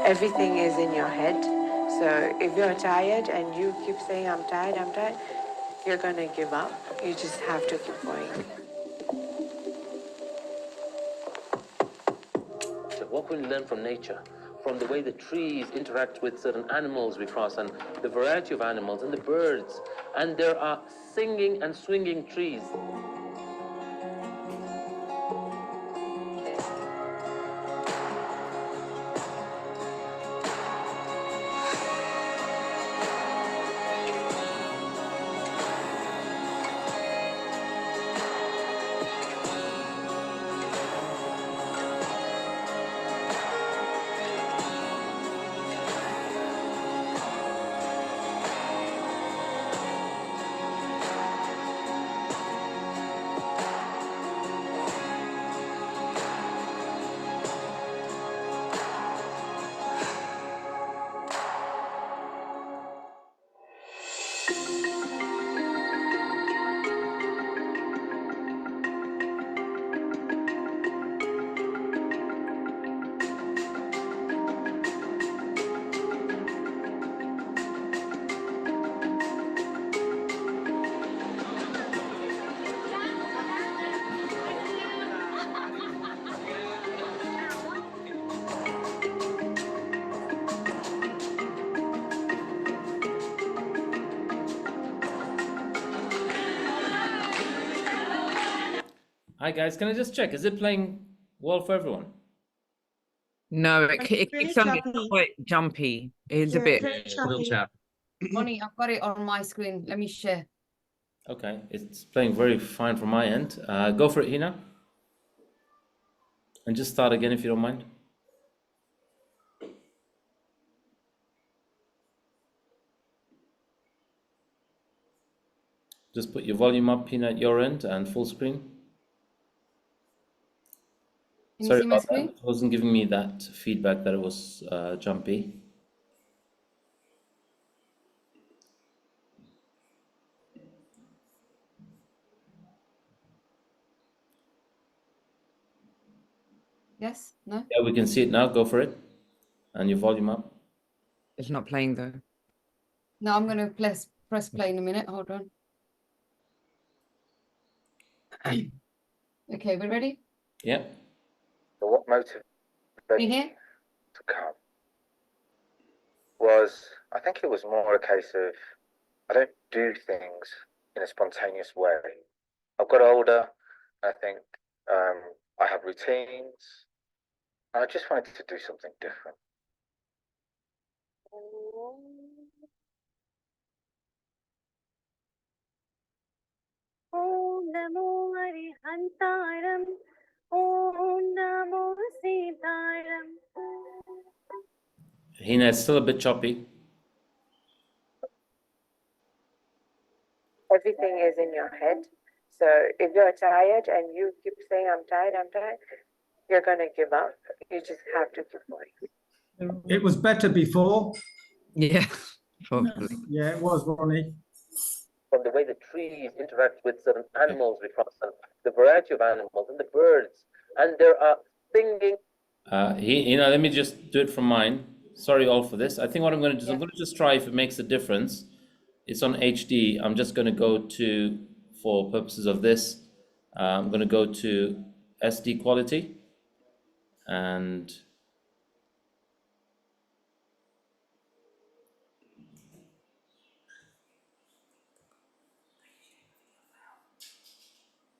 Speaker 8: Everything is in your head. So if you're tired and you keep saying, I'm tired, you're going to give up. You just have to keep going.
Speaker 1: So what can we learn from nature? From the way the trees interact with certain animals we cross, and the variety of animals and the birds. And there are singing and swinging trees. Hi guys, can I just check? Is it playing well for everyone?
Speaker 9: No,
Speaker 4: It's
Speaker 9: it
Speaker 4: really
Speaker 9: keeps on
Speaker 4: choppy.
Speaker 9: quite jumpy. It's a
Speaker 4: Yeah,
Speaker 9: bit.
Speaker 4: very
Speaker 5: A little
Speaker 4: choppy.
Speaker 5: chap.
Speaker 10: Bonnie, I've got it on my screen. Let me share.
Speaker 1: Okay, it's playing very fine from my end. Go for it, Hina. And just start again if you don't mind. Just put your volume up, Hina, at your end and full screen.
Speaker 10: Can you
Speaker 1: Sorry
Speaker 10: see my
Speaker 1: about that.
Speaker 10: screen?
Speaker 1: It wasn't giving me that feedback that it was jumpy.
Speaker 10: Yes? No?
Speaker 1: Yeah, we can see it now. Go for it. And your volume up.
Speaker 9: It's not playing though.
Speaker 10: No, I'm going to press play in a minute. Hold on. Okay, we ready?
Speaker 1: Yeah.
Speaker 7: But what motivated
Speaker 10: Can
Speaker 7: me
Speaker 10: you hear?
Speaker 7: to come was, I think it was more a case of, I don't do things in a spontaneous way. I've got older, I think I have routines, and I just wanted to do something different.
Speaker 11: Om Namo Arihantaram. Om Namo Sitaram.
Speaker 1: Hina, it's still a bit choppy.
Speaker 8: Everything is in your head. So if you're tired and you keep saying, I'm tired, you're going to give up. You just have to keep going.
Speaker 6: It was better before.
Speaker 9: Yeah, probably.
Speaker 6: Yeah, it was, Ronnie.
Speaker 12: From the way the trees interact with certain animals we cross, and the variety of animals and the birds, and there are singing.
Speaker 1: Hina, let me just do it from mine. Sorry all for this. I think what I'm going to do is I'm going to just try if it makes a difference. It's on HD. I'm just going to go to, for purposes of this, I'm going to go to SD quality and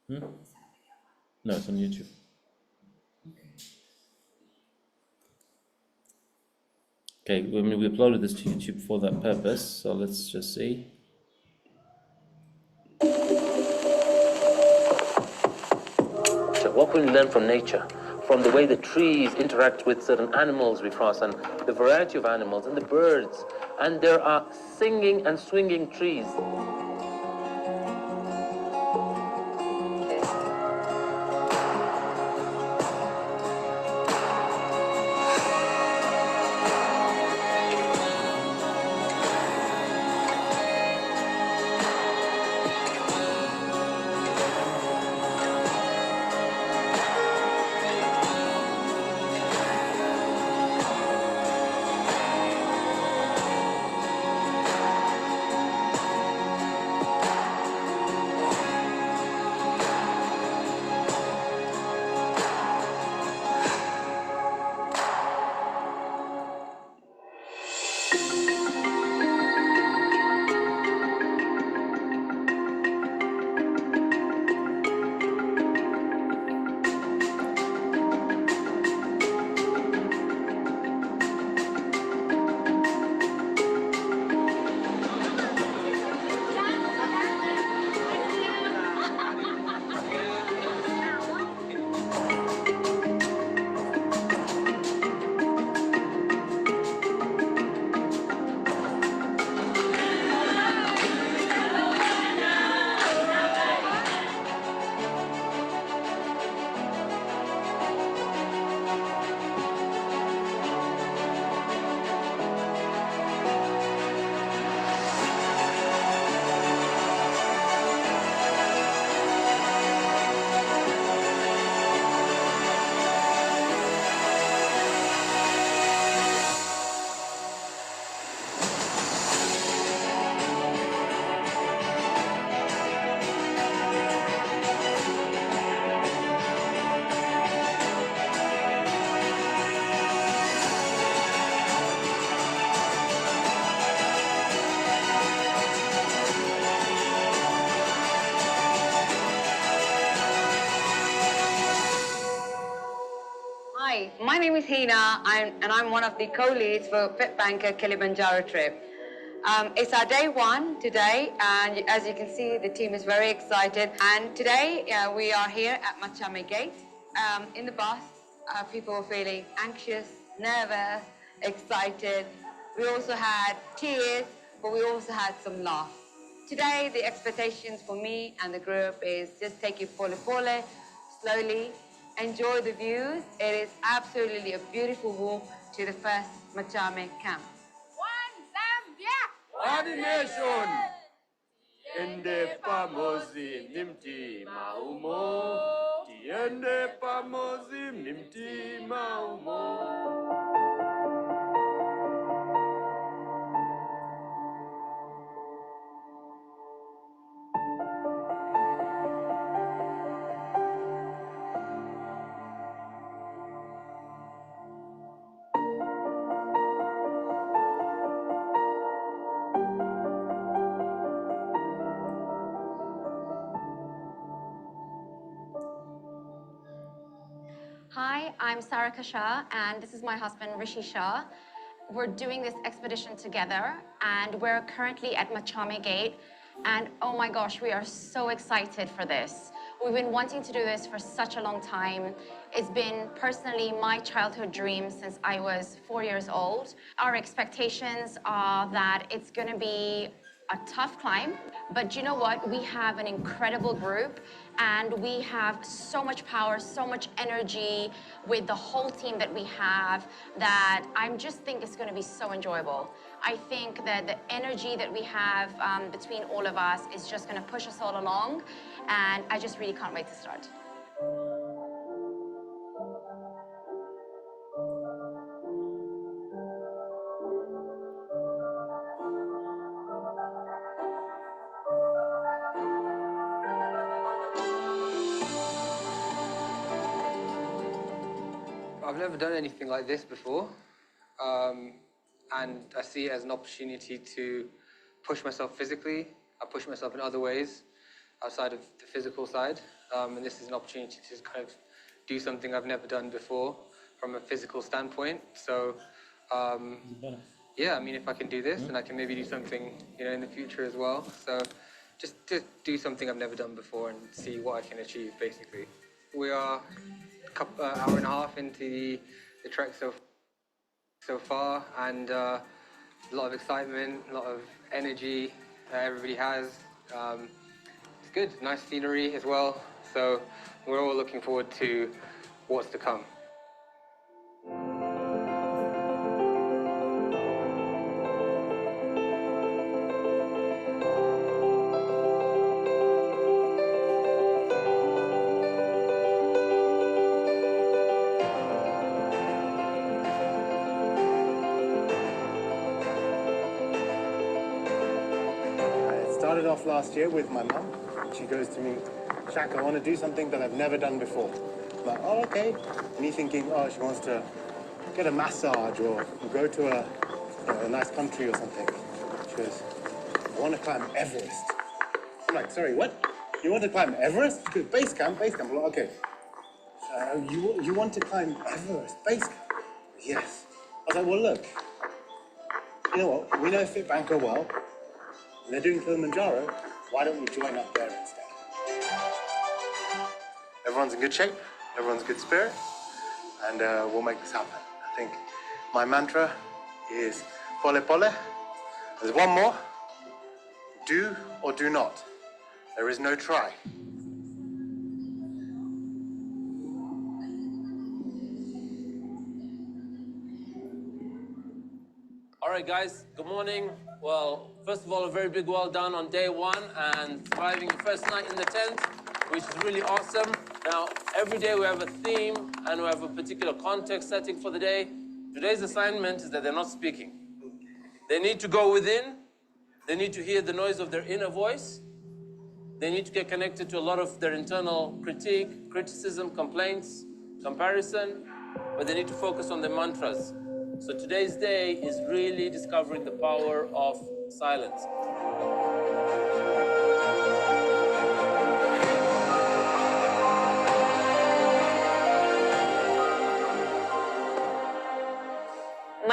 Speaker 1: no, it's on YouTube. Okay, we uploaded this to YouTube for that purpose, so let's just see.
Speaker 12: So what can we learn from nature? From the way the trees interact with certain animals we cross, and the variety of animals and the birds, and there are singing and swinging trees.
Speaker 8: My name is Hina, and I'm one of the co-leads for FITBANKER Kilimanjaro trip. It's our day one today, and as you can see, the team is very excited. And today we are here at Machame Gate. In the bus, people were feeling anxious, nervous, excited. We also had tears, but we also had some laughs. Today, the expectations for me and the group is just take you pole pole, slowly, enjoy the views. It is absolutely a beautiful walk to the first Machame camp.
Speaker 13: One nation, tiende pamoja ni mtima umo, tiende pamoja ni mtima umo.
Speaker 14: Hi, I'm Sarika Shah, and this is my husband, Rishi Shah. We're doing this expedition together, and we're currently at Machame Gate, and oh my gosh, we are so excited for this. We've been wanting to do this for such a long time. It's been personally my childhood dream since I was 4 years old. Our expectations are that it's gonna be a tough climb, but you know what? We have an incredible group, and we have so much power, so much energy with the whole team that we have that I just think it's going to be so enjoyable. I think that the energy that we have between all of us is just going to push us all along, and I just really can't wait to start.
Speaker 15: I've never done anything like this before, and I see it as an opportunity to push myself physically. I push myself in other ways outside of the physical side, and this is an opportunity to kind of do something I've never done before from a physical standpoint. So, yeah, I mean, if I can do this, then I can maybe do something, in the future as well. So, just to do something I've never done before and see what I can achieve, basically. We are hour and a half into the trek so far, and a lot of excitement, a lot of energy everybody has. It's good, nice scenery as well, so we're all looking forward to what's to come.
Speaker 16: Started off last year with my mum. She goes to me, Shaq, I want to do something that I've never done before. I'm like, oh, okay. Me thinking, oh, she wants to get a massage or go to a nice country or something. She goes, I want to climb Everest. I'm like, sorry, what? You want to climb Everest? She goes, base camp. I'm like, okay. You want to climb Everest, base camp? Yes. I was like, well, look, you know what? We know FITBANKER well. They're doing Kilimanjaro, why don't we join up there instead? Everyone's in good shape, everyone's good spirit, and we'll make this happen. I think my mantra is pole pole. There's one more, do or do not. There is no try.
Speaker 12: All right, guys, good morning. Well, first of all, a very big well done on day one and surviving your first night in the tent, which is really awesome. Now, every day we have a theme and we have a particular context setting for the day. Today's assignment is that they're not speaking. They need to go within. They need to hear the noise of their inner voice. They need to get connected to a lot of their internal critique, criticism, complaints, comparison, but they need to focus on the mantras. So today's day is really discovering the power of silence.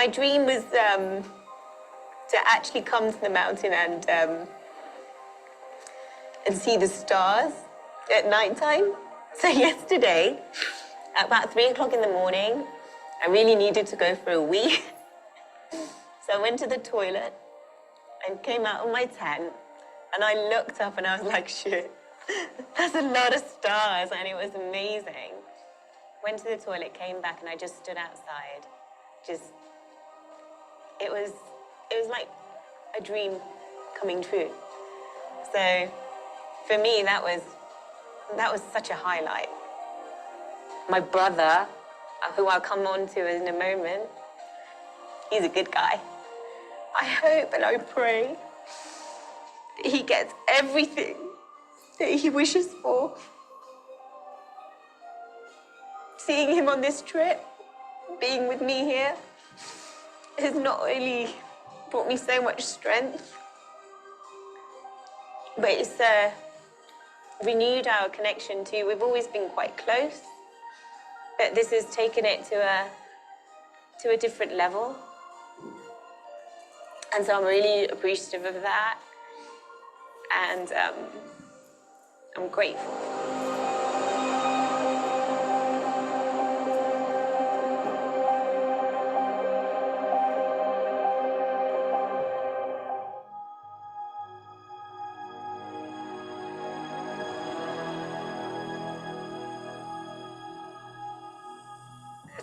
Speaker 17: my dream was to actually come to the mountain and see the stars at nighttime. So yesterday, at about 3 o'clock in the morning, I really needed to go for a wee. So I went to the toilet and came out of my tent, and I looked up and I was like, shit, that's a lot of stars, and it was amazing. Went to the toilet, came back, and I just stood outside. It was like a dream coming true. So for me, that was such a highlight. My brother, who I'll come on to in a moment, he's a good guy. I hope and I pray that he gets everything that he wishes for. Seeing him on this trip, being with me here, has not only brought me so much strength, but it's renewed our connection too. We've always been quite close, but this has taken it to a different level. And so I'm really appreciative of that, and I'm grateful.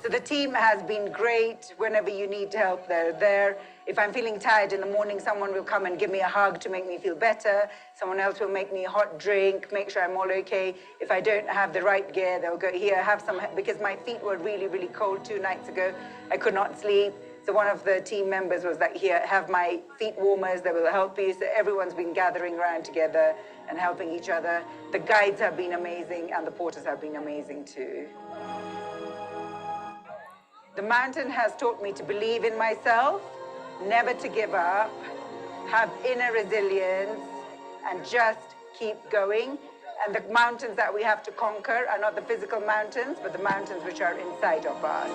Speaker 18: So the team has been great. Whenever you need help, they're there. If I'm feeling tired in the morning, someone will come and give me a hug to make me feel better. Someone else will make me a hot drink, make sure I'm all okay. If I don't have the right gear, they'll go, here, have some, because my feet were really, really cold 2 nights ago. I could not sleep. So one of the team members was like, here, have my feet warmers, they will help you. So everyone's been gathering around together and helping each other. The guides have been amazing, and the porters have been amazing too. The mountain has taught me to believe in myself, never to give up, have inner resilience, and just keep going. And the mountains that we have to conquer are not the physical mountains, but the mountains which are inside of us.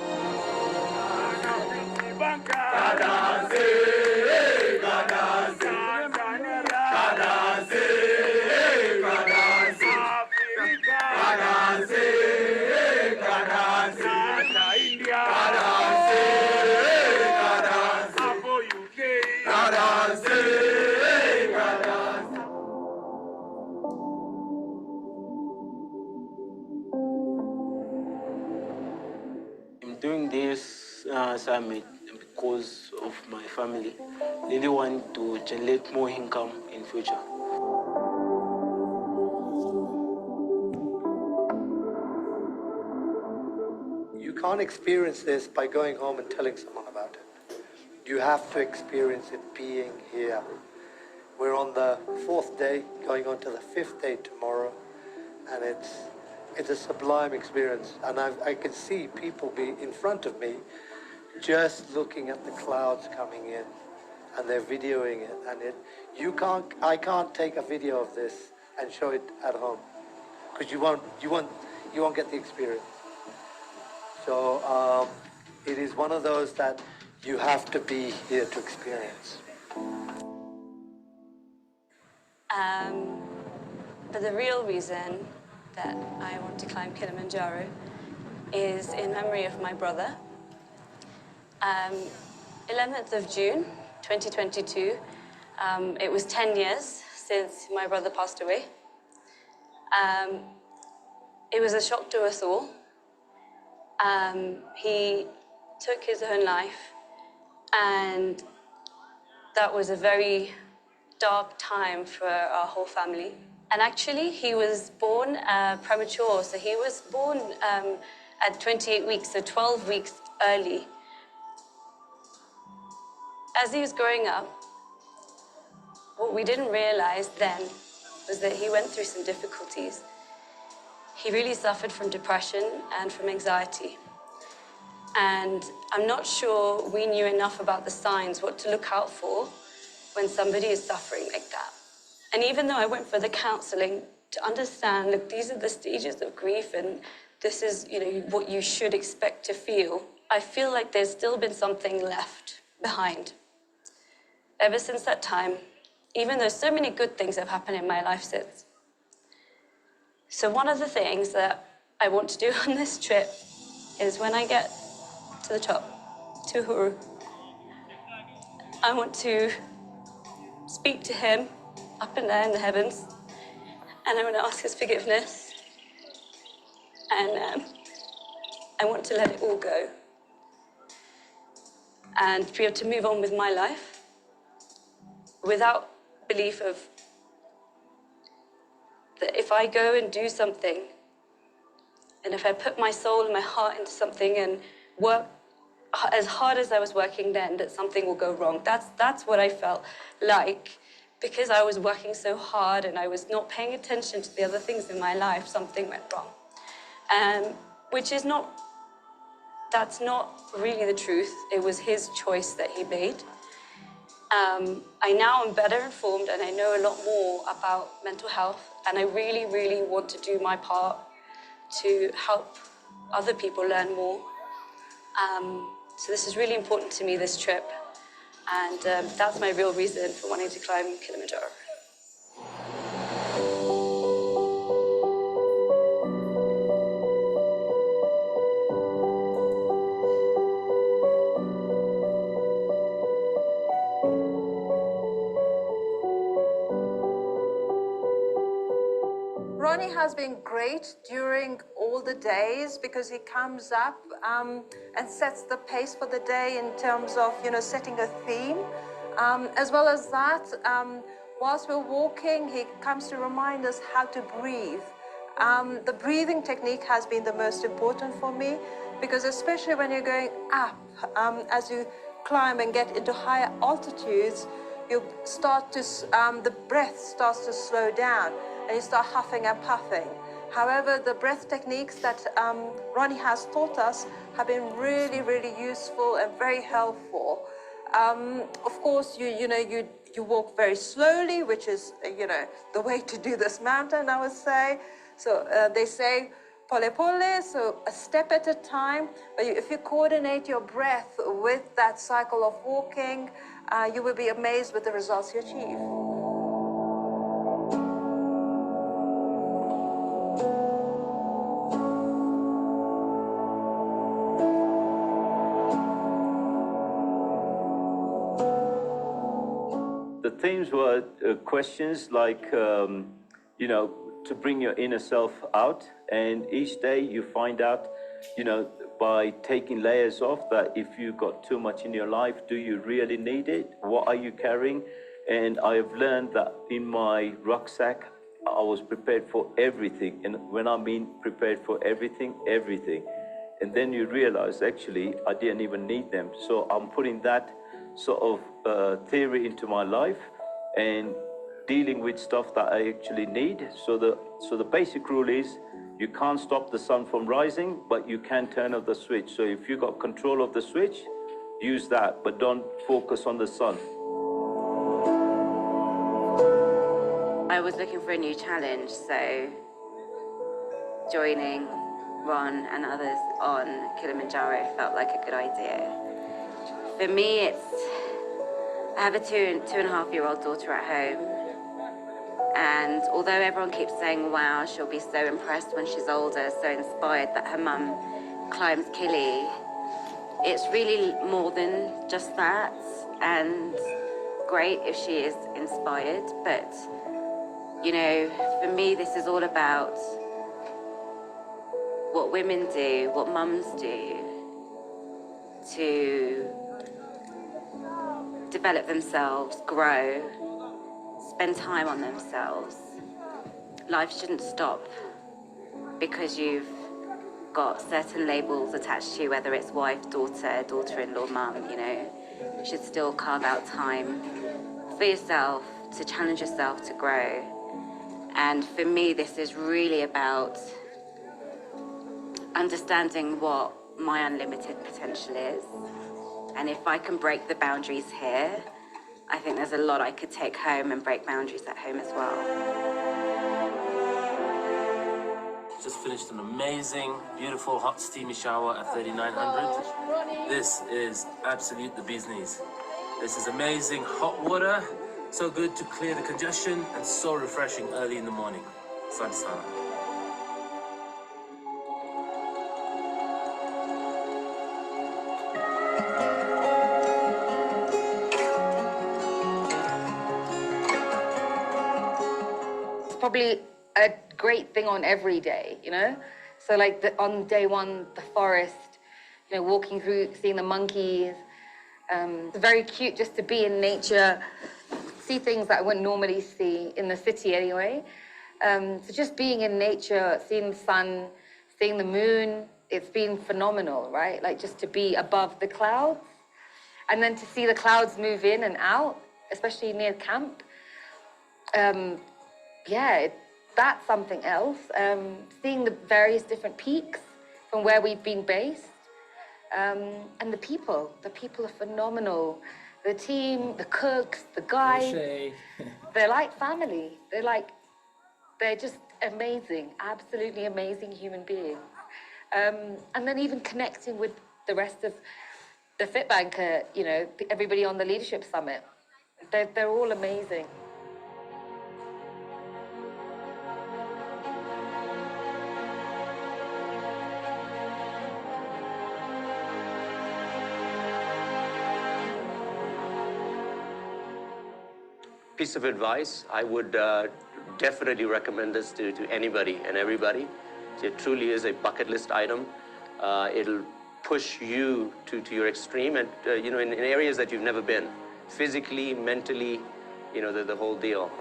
Speaker 19: I'm doing this summit because of my family. They really want to generate more income in future.
Speaker 20: You can't experience this by going home and telling someone about it. You have to experience it being here. We're on the 4th day, going on to the 5th day tomorrow, and it's a sublime experience. And I can see people be in front of me just looking at the clouds coming in, and they're videoing it. And I can't take a video of this and show it at home, because you won't get the experience. So it is one of those that you have to be here to experience.
Speaker 21: But the real reason that I want to climb Kilimanjaro is in memory of my brother. 11th of June, 2022, it was 10 years since my brother passed away. It was a shock to us all. He took his own life, and that was a very dark time for our whole family. And actually, he was born premature, so he was born at 28 weeks, so 12 weeks early. As he was growing up, what we didn't realize then was that he went through some difficulties. He really suffered from depression and from anxiety. And I'm not sure we knew enough about the signs, what to look out for when somebody is suffering like that. And even though I went for the counseling to understand, look, these are the stages of grief, and this is, what you should expect to feel, I feel like there's still been something left behind. Ever since that time, even though so many good things have happened in my life since. So one of the things that I want to do on this trip is when I get to the top, to Huru, I want to speak to him up and there in the heavens, and I want to ask his forgiveness, and I want to let it all go and be able to move on with my life without belief of that if I go and do something, and if I put my soul and my heart into something and work as hard as I was working then, that something will go wrong. That's what I felt like, because I was working so hard and I was not paying attention to the other things in my life, something went wrong. Which is not, that's not really the truth. It was his choice that he made. I now am better informed and I know a lot more about mental health, and I really, really want to do my part to help other people learn more. So this is really important to me, this trip, and that's my real reason for wanting to climb Kilimanjaro.
Speaker 2: Ronnie has been great during all the days because he comes up and sets the pace for the day in terms of, setting a theme. As well as that, whilst we're walking, he comes to remind us how to breathe. The breathing technique has been the most important for me because especially when you're going up, as you climb and get into higher altitudes, you start to, the breath starts to slow down and you start huffing and puffing. However, the breath techniques that Ronnie has taught us have been really, really useful and very helpful. Of course, you walk very slowly, which is, the way to do this mountain, I would say. So they say pole pole, so a step at a time. But if you coordinate your breath with that cycle of walking, you will be amazed with the results you achieve.
Speaker 22: The themes were questions like, to bring your inner self out. And each day you find out, by taking layers off, that if you've got too much in your life, do you really need it? What are you carrying? And I have learned that in my rucksack, I was prepared for everything. And when I mean prepared for everything, everything. And then you realize, actually, I didn't even need them. So I'm putting that sort of theory into my life and dealing with stuff that I actually need. So the basic rule is you can't stop the sun from rising, but you can turn off the switch. So if you got control of the switch, use that, but don't focus on the sun.
Speaker 23: I was looking for a new challenge, so joining Ron and others on Kilimanjaro felt like a good idea. For me, I have a two and a half year old daughter at home. And although everyone keeps saying, wow, she'll be so impressed when she's older, so inspired that her mum climbs Kili, it's really more than just that. And great if she is inspired, but, for me, this is all about what women do, what mums do to develop themselves, grow, spend time on themselves. Life shouldn't stop because you've got certain labels attached to you, whether it's wife, daughter, daughter-in-law, mum, You should still carve out time for yourself, to challenge yourself, to grow. And for me, this is really about understanding what my unlimited potential is. And if I can break the boundaries here, I think there's a lot I could take home and break boundaries at home as well.
Speaker 12: Just finished an amazing, beautiful, hot, steamy shower at 3900. This is absolute the bee's knees. This is amazing hot water, so good to clear the congestion and so refreshing early in the morning. Sadhana.
Speaker 8: It's probably a great thing on every day, you know? So like on day one, the forest, you know, walking through, seeing the monkeys. It's very cute just to be in nature, see things that I wouldn't normally see in the city anyway. So just being in nature, seeing the sun, seeing the moon, it's been phenomenal, right? Like just to be above the clouds and then to see the clouds move in and out, especially near camp. Yeah, that's something else. Seeing the various different peaks from where we've been based. And the people are phenomenal. The team, the cooks, the guys, they're like family. They're just amazing, absolutely amazing human beings. And then even connecting with the rest of the FITBANKER, you know, everybody on the Leadership Summit. They're all amazing.
Speaker 3: Piece of advice, I would definitely recommend this to anybody and everybody. It truly is a bucket list item. It'll push you to your extreme and, you know, in areas that you've never been, physically, mentally, you know, the whole deal.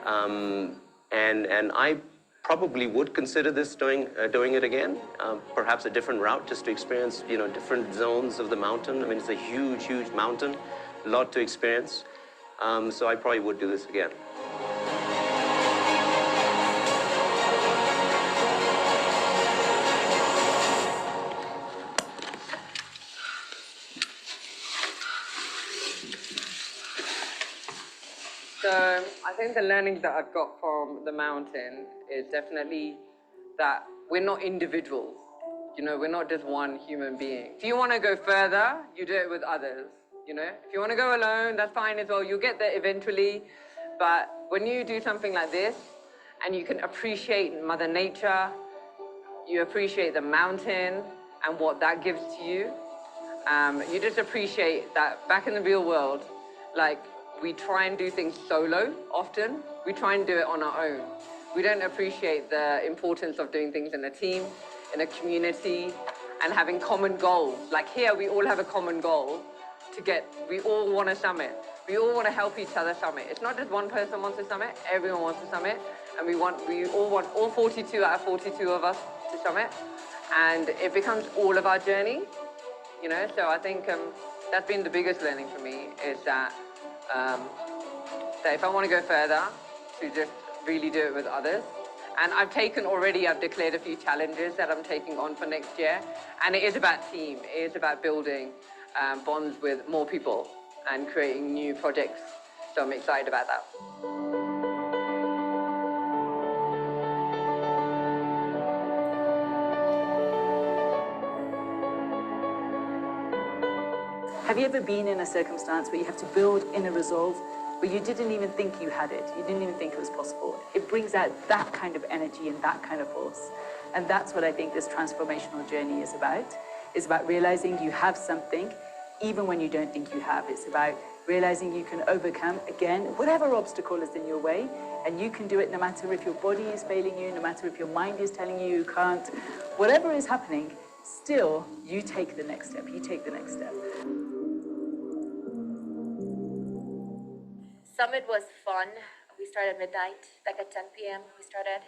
Speaker 3: And I probably would consider this doing it again, perhaps a different route just to experience, you know, different zones of the mountain. I mean, it's a huge, huge mountain, a lot to experience. So I probably would do this again.
Speaker 8: So I think the learnings that I've got from the mountain is definitely that we're not individuals. You know, we're not just one human being. If you want to go further, you do it with others. You know, if you want to go alone, that's fine as well. You'll get there eventually. But when you do something like this and you can appreciate Mother Nature, you appreciate the mountain and what that gives to you, you just appreciate that back in the real world, like, we try and do things solo often. We try and do it on our own. We don't appreciate the importance of doing things in a team, in a community, and having common goals. Like here, we all have a common goal we all want to summit. We all want to help each other summit. It's not just one person wants to summit, everyone wants to summit. And we all want all 42 out of 42 of us to summit. And it becomes all of our journey, you know? So I think that's been the biggest learning for me is that if I want to go further, to just really do it with others. And I've declared a few challenges that I'm taking on for next year. And it is about team, it is about building bonds with more people and creating new projects. So I'm excited about that.
Speaker 4: Have you ever been in a circumstance where you have to build inner resolve, but you didn't even think you had it? You didn't even think it was possible. It brings out that kind of energy and that kind of force. And that's what I think this transformational journey is about. It's about realizing you have something, even when you don't think you have. It's about realizing you can overcome, again, whatever obstacle is in your way, and you can do it no matter if your body is failing you, no matter if your mind is telling you you can't. Whatever is happening, still, you take the next step. You take the next step.
Speaker 5: Summit was fun. We started midnight, like at 10 p.m. we started.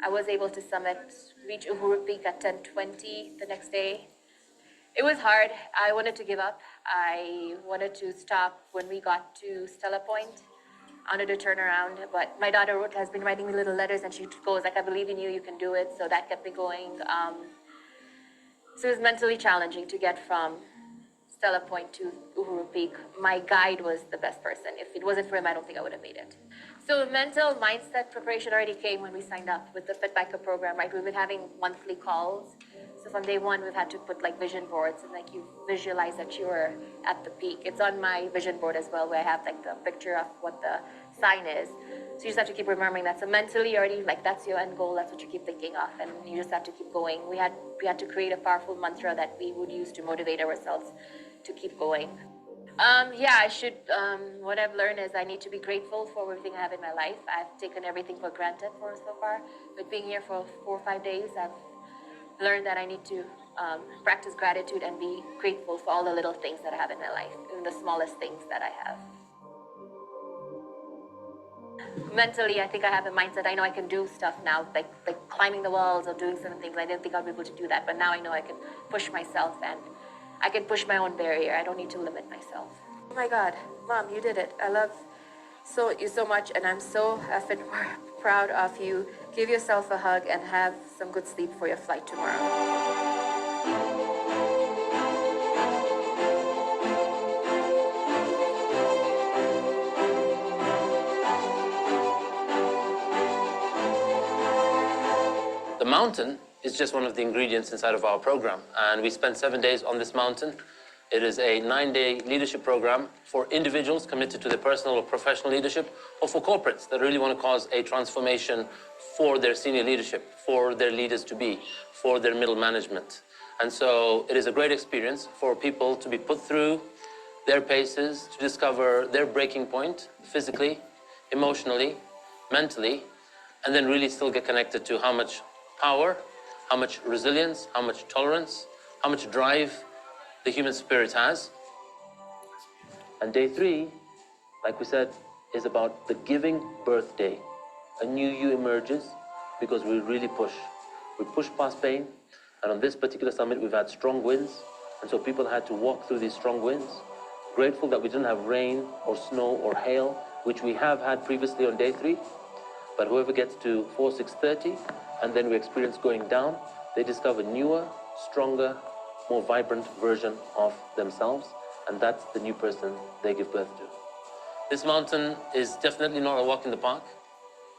Speaker 5: I was able to reach Uhuru Peak at 10:20 the next day. It was hard. I wanted to give up. I wanted to stop when we got to Stella Point. I wanted to turn around, but my daughter has been writing me little letters, and she goes like, "I believe in you. You can do it." So that kept me going. So it was mentally challenging to get from Stella Point to Uhuru Peak. My guide was the best person. If it wasn't for him, I don't think I would have made it. So the mental mindset preparation already came when we signed up with the FitBanker program, right? We've been having monthly calls. So from day one, we've had to put like vision boards and like you visualize that you're at the peak. It's on my vision board as well, where I have like the picture of what the sign is. So you just have to keep remembering that. So mentally already, like that's your end goal. That's what you keep thinking of, and you just have to keep going. We had to create a powerful mantra that we would use to motivate ourselves to keep going. Yeah, I should. What I've learned is I need to be grateful for everything I have in my life. I've taken everything for granted for so far. But being here for 4 or 5 days, I've learned that I need to practice gratitude and be grateful for all the little things that I have in my life, even the smallest things that I have. Mentally, I think I have a mindset. I know I can do stuff now, like climbing the walls or doing certain things. I didn't think I'd be able to do that, but now I know I can push myself and I can push my own barrier. I don't need to limit myself. Oh my God, Mom, you did it. I love you so much, and I'm so effing proud of you. Give yourself a hug and have some good sleep for your flight tomorrow.
Speaker 12: The mountain is just one of the ingredients inside of our program, and we spent 7 days on this mountain. It is a 9-day leadership program for individuals committed to their personal or professional leadership, or for corporates that really want to cause a transformation for their senior leadership, for their leaders to be, for their middle management. And so it is a great experience for people to be put through their paces, to discover their breaking point physically, emotionally, mentally, and then really still get connected to how much power, how much resilience, how much tolerance, how much drive the human spirit has. And day 3, like we said, is about the giving birthday. A new you emerges because we really push. We push past pain, and on this particular summit, we've had strong winds, and so people had to walk through these strong winds. Grateful that we didn't have rain or snow or hail, which we have had previously on day 3. But whoever gets to 4, 6:30, and then we experience going down, they discover newer, stronger, more vibrant version of themselves, and that's the new person they give birth to. This mountain is definitely not a walk in the park.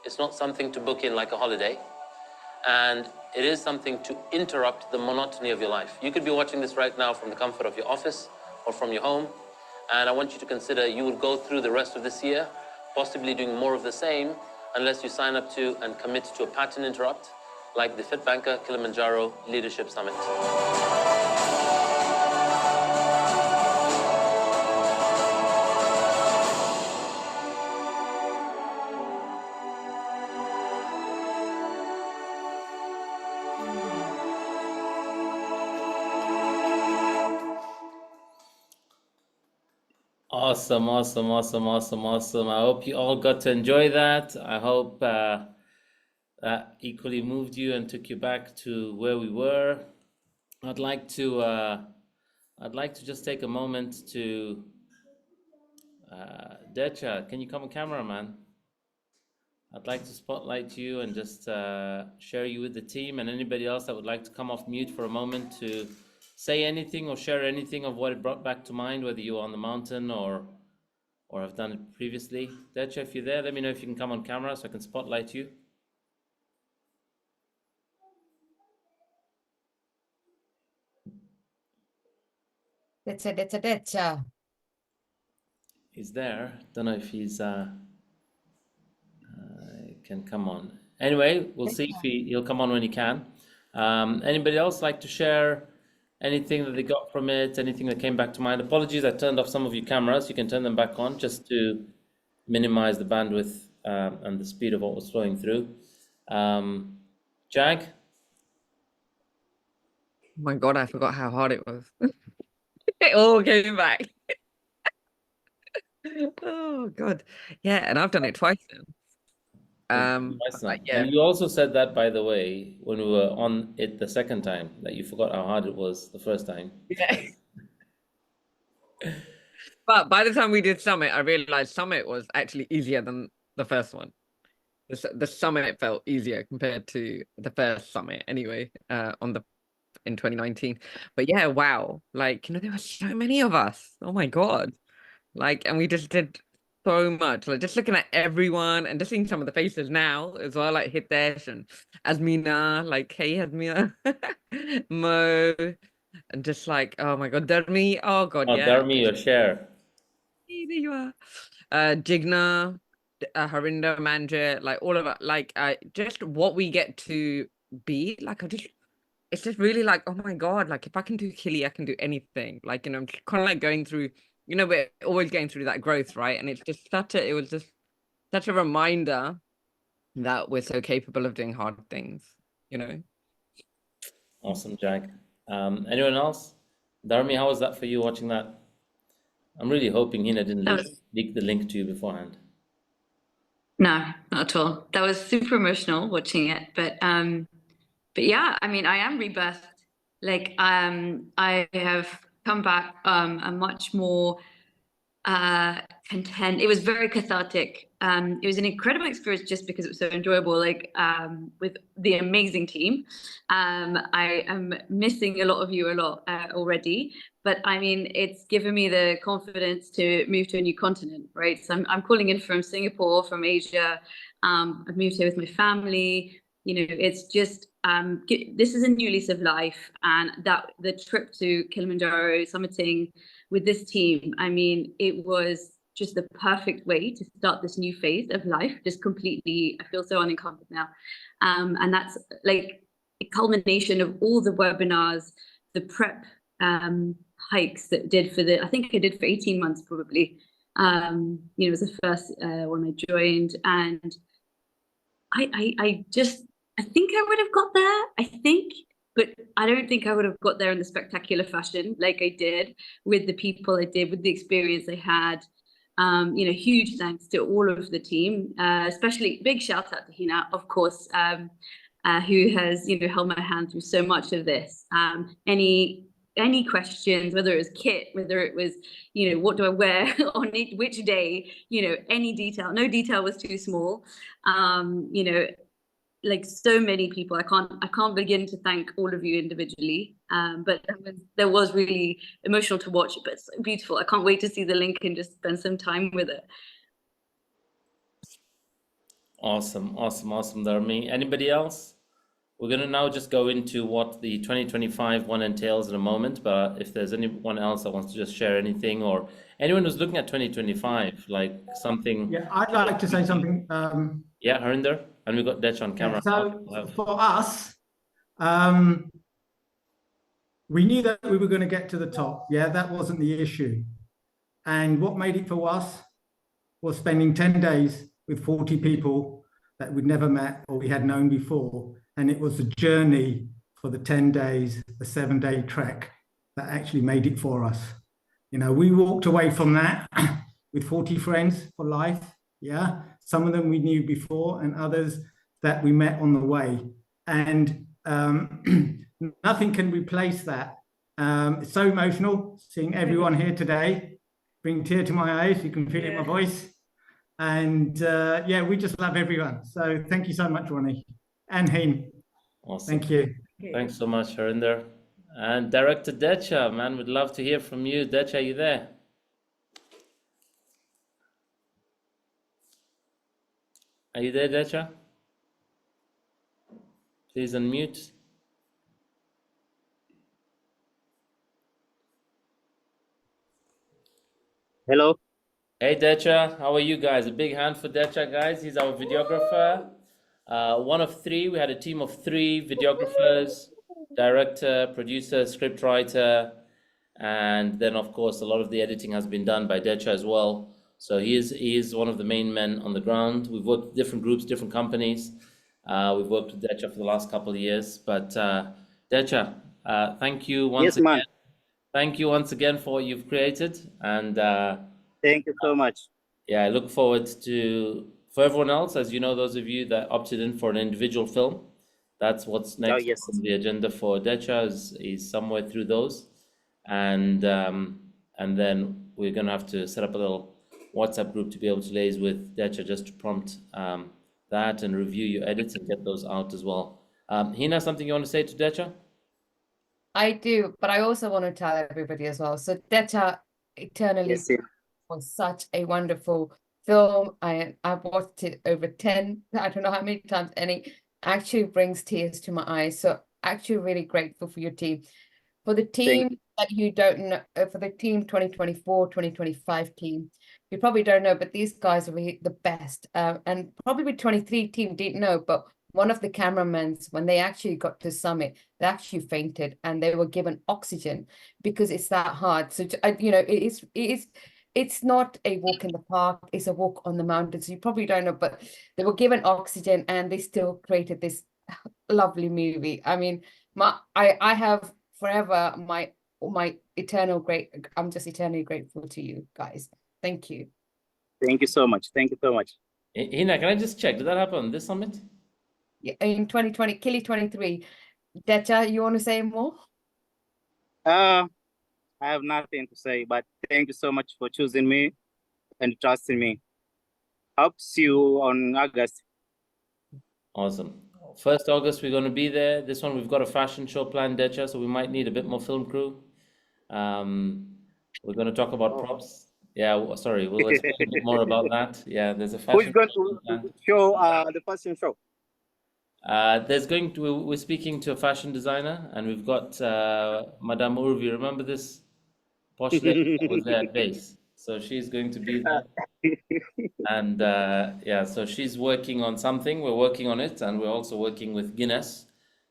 Speaker 12: It's not something to book in like a holiday, and it is something to interrupt the monotony of your life. You could be watching this right now from the comfort of your office or from your home, and I want you to consider you will go through the rest of this year, possibly doing more of the same, unless you sign up to and commit to a pattern interrupt like the FITBANKER Kilimanjaro Leadership Summit.
Speaker 1: Awesome, awesome, awesome, awesome, awesome. I hope you all got to enjoy that. I hope that equally moved you and took you back to where we were. I'd like to just take a moment to Decha, can you come on camera, man? I'd like to spotlight you and just share you with the team, and anybody else that would like to come off mute for a moment to say anything or share anything of what it brought back to mind, whether you're on the mountain or have done it previously. Decha, if you're there, let me know if you can come on camera so I can spotlight you.
Speaker 7: Decha.
Speaker 1: He's there. Don't know if he's can come on. Anyway, we'll see if he'll come on when he can. Anybody else like to share anything that they got from it, anything that came back to mind? Apologies, I turned off some of your cameras. You can turn them back on just to minimize the bandwidth and the speed of what was flowing through. Jag?
Speaker 9: Oh my God, I forgot how hard it was. It all came back. Oh God. Yeah, and I've done it twice now.
Speaker 1: Nice now. And you also said that, by the way, when we were on it the second time, that you forgot how hard it was the first time.
Speaker 9: Yeah. But by the time we did Summit, I realized Summit was actually easier than the first one. The Summit felt easier compared to the first Summit anyway, in 2019. But yeah, wow. Like, there were so many of us. Oh my God. Like, and we just did so much. Like just looking at everyone and just seeing some of the faces now as well, like Hitesh and Asmina, like hey Asmina, Mo, and just like oh my god, Dharmi, oh god,
Speaker 1: Oh,
Speaker 9: yeah,
Speaker 1: Dharmi, your share.
Speaker 9: hey, there you are. Jigna, Harinder, Manjit, like all of it, like just what we get to be. Like it's just really like, oh my god, like if I can do Kili, I can do anything. Like, you know, I'm kind of like going through, you know, we're always going through that growth, right? And it's just it was just such a reminder that we're so capable of doing hard things, you know?
Speaker 1: Awesome, Jack. Anyone else? Dharmi, how was that for you watching that? I'm really hoping Hina didn't leak the link to you beforehand.
Speaker 7: No, not at all. That was super emotional watching it, but yeah, I mean, I am rebirthed. Like, I have come back a much more content. It was very cathartic. It was an incredible experience just because it was so enjoyable, like with the amazing team. I am missing a lot of you a lot already, but I mean, it's given me the confidence to move to a new continent, right? So I'm calling in from Singapore, from Asia. I've moved here with my family. You know, it's just this is a new lease of life, and that the trip to Kilimanjaro summiting with this team, I mean, it was just the perfect way to start this new phase of life. Just completely, I feel so unencumbered now, and that's like a culmination of all the webinars, the prep hikes that did for the. I think I did for 18 months probably. You know, it was the first when I joined, and I just I think I would have got there. I think, but I don't think I would have got there in the spectacular fashion like I did with the people I did, with the experience I had. You know, huge thanks to all of the team, especially big shout out to Hina, of course, who has, you know, held my hand through so much of this. Any questions, whether it was kit, whether it was, you know, what do I wear on which day, you know, any detail, no detail was too small. You know, like so many people, I can't begin to thank all of you individually. But that was really emotional to watch, but so beautiful. I can't wait to see the link and just spend some time with it.
Speaker 1: Awesome, Dharmi. Anybody else? We're going to now just go into what the 2025 one entails in a moment, but if there's anyone else that wants to just share anything, or anyone who's looking at 2025, like something.
Speaker 6: Yeah, I'd like to say something.
Speaker 1: Yeah, Harinder, and we've got Dech on camera.
Speaker 6: Yeah, so for us, we knew that we were going to get to the top. Yeah, that wasn't the issue. And what made it for us was spending 10 days with 40 people that we'd never met or we had known before. And it was the journey for the 10 days, the 7-day trek that actually made it for us. You know, we walked away from that with 40 friends for life. Yeah. Some of them we knew before and others that we met on the way. And nothing can replace that. It's so emotional seeing everyone here today. Bring a tear to my eyes. You can feel it in my voice. And yeah, we just love everyone. So thank you so much, Ronnie and Heen.
Speaker 1: Awesome.
Speaker 6: Thank you.
Speaker 1: Thanks so much, Harinder. And Director Decha, man, we'd love to hear from you. Decha, are you there? Are you there, Decha? Please unmute.
Speaker 10: Hello.
Speaker 1: Hey, Decha, how are you guys? A big hand for Decha, guys. He's our videographer. One of three. We had a team of 3 videographers, director, producer, scriptwriter, and then, of course, a lot of the editing has been done by Decha as well. So he is one of the main men on the ground. We've worked with different groups, different companies. We've worked with Decha for the last couple of years. But Decha, thank you once again. Thank you once again for what you've created. And
Speaker 10: thank you so much.
Speaker 1: Yeah, I look forward to, for everyone else, as you know, those of you that opted in for an individual film, that's what's next on the agenda for Decha is somewhere through those. And then we're going to have to set up a little WhatsApp group to be able to liaise with Decha just to prompt that and review your edits and get those out as well. Hina, something you want to say to Decha?
Speaker 11: I do, but I also want to tell everybody as well. So Decha eternally was such a wonderful film. I've watched it over 10, I don't know how many times, and it actually brings tears to my eyes. So actually really grateful for your team. For the team that you don't know, for the team 2024, 2025 team, you probably don't know, but these guys are really the best. And probably 23 team didn't know, but one of the cameramans, when they actually got to summit, they actually fainted and they were given oxygen because it's that hard. So, you know, it's not a walk in the park, it's a walk on the mountains. You probably don't know, but they were given oxygen and they still created this lovely movie. I mean, I have forever my eternal I'm just eternally grateful to you guys. Thank you.
Speaker 10: Thank you so much. Thank you so much.
Speaker 1: Hina, can I just check? Did that happen on this summit?
Speaker 11: In 2020, Kili 23. Decha, you want to say more?
Speaker 10: I have nothing to say, but thank you so much for choosing me and trusting me. Hope to see you on August.
Speaker 1: Awesome. 1st August, we're going to be there. This one, we've got a fashion show planned, Decha, so we might need a bit more film crew. We're going to talk about props. Yeah, sorry, we'll explain a bit more about that. Yeah, there's a fashion
Speaker 10: Who's going
Speaker 1: show
Speaker 10: to show the fashion show?
Speaker 1: We're speaking to a fashion designer, and we've got Madame Urvi. Remember this posh lady that was there at base? So she's going to be there. And yeah, so she's working on something. We're working on it, and we're also working with Guinness.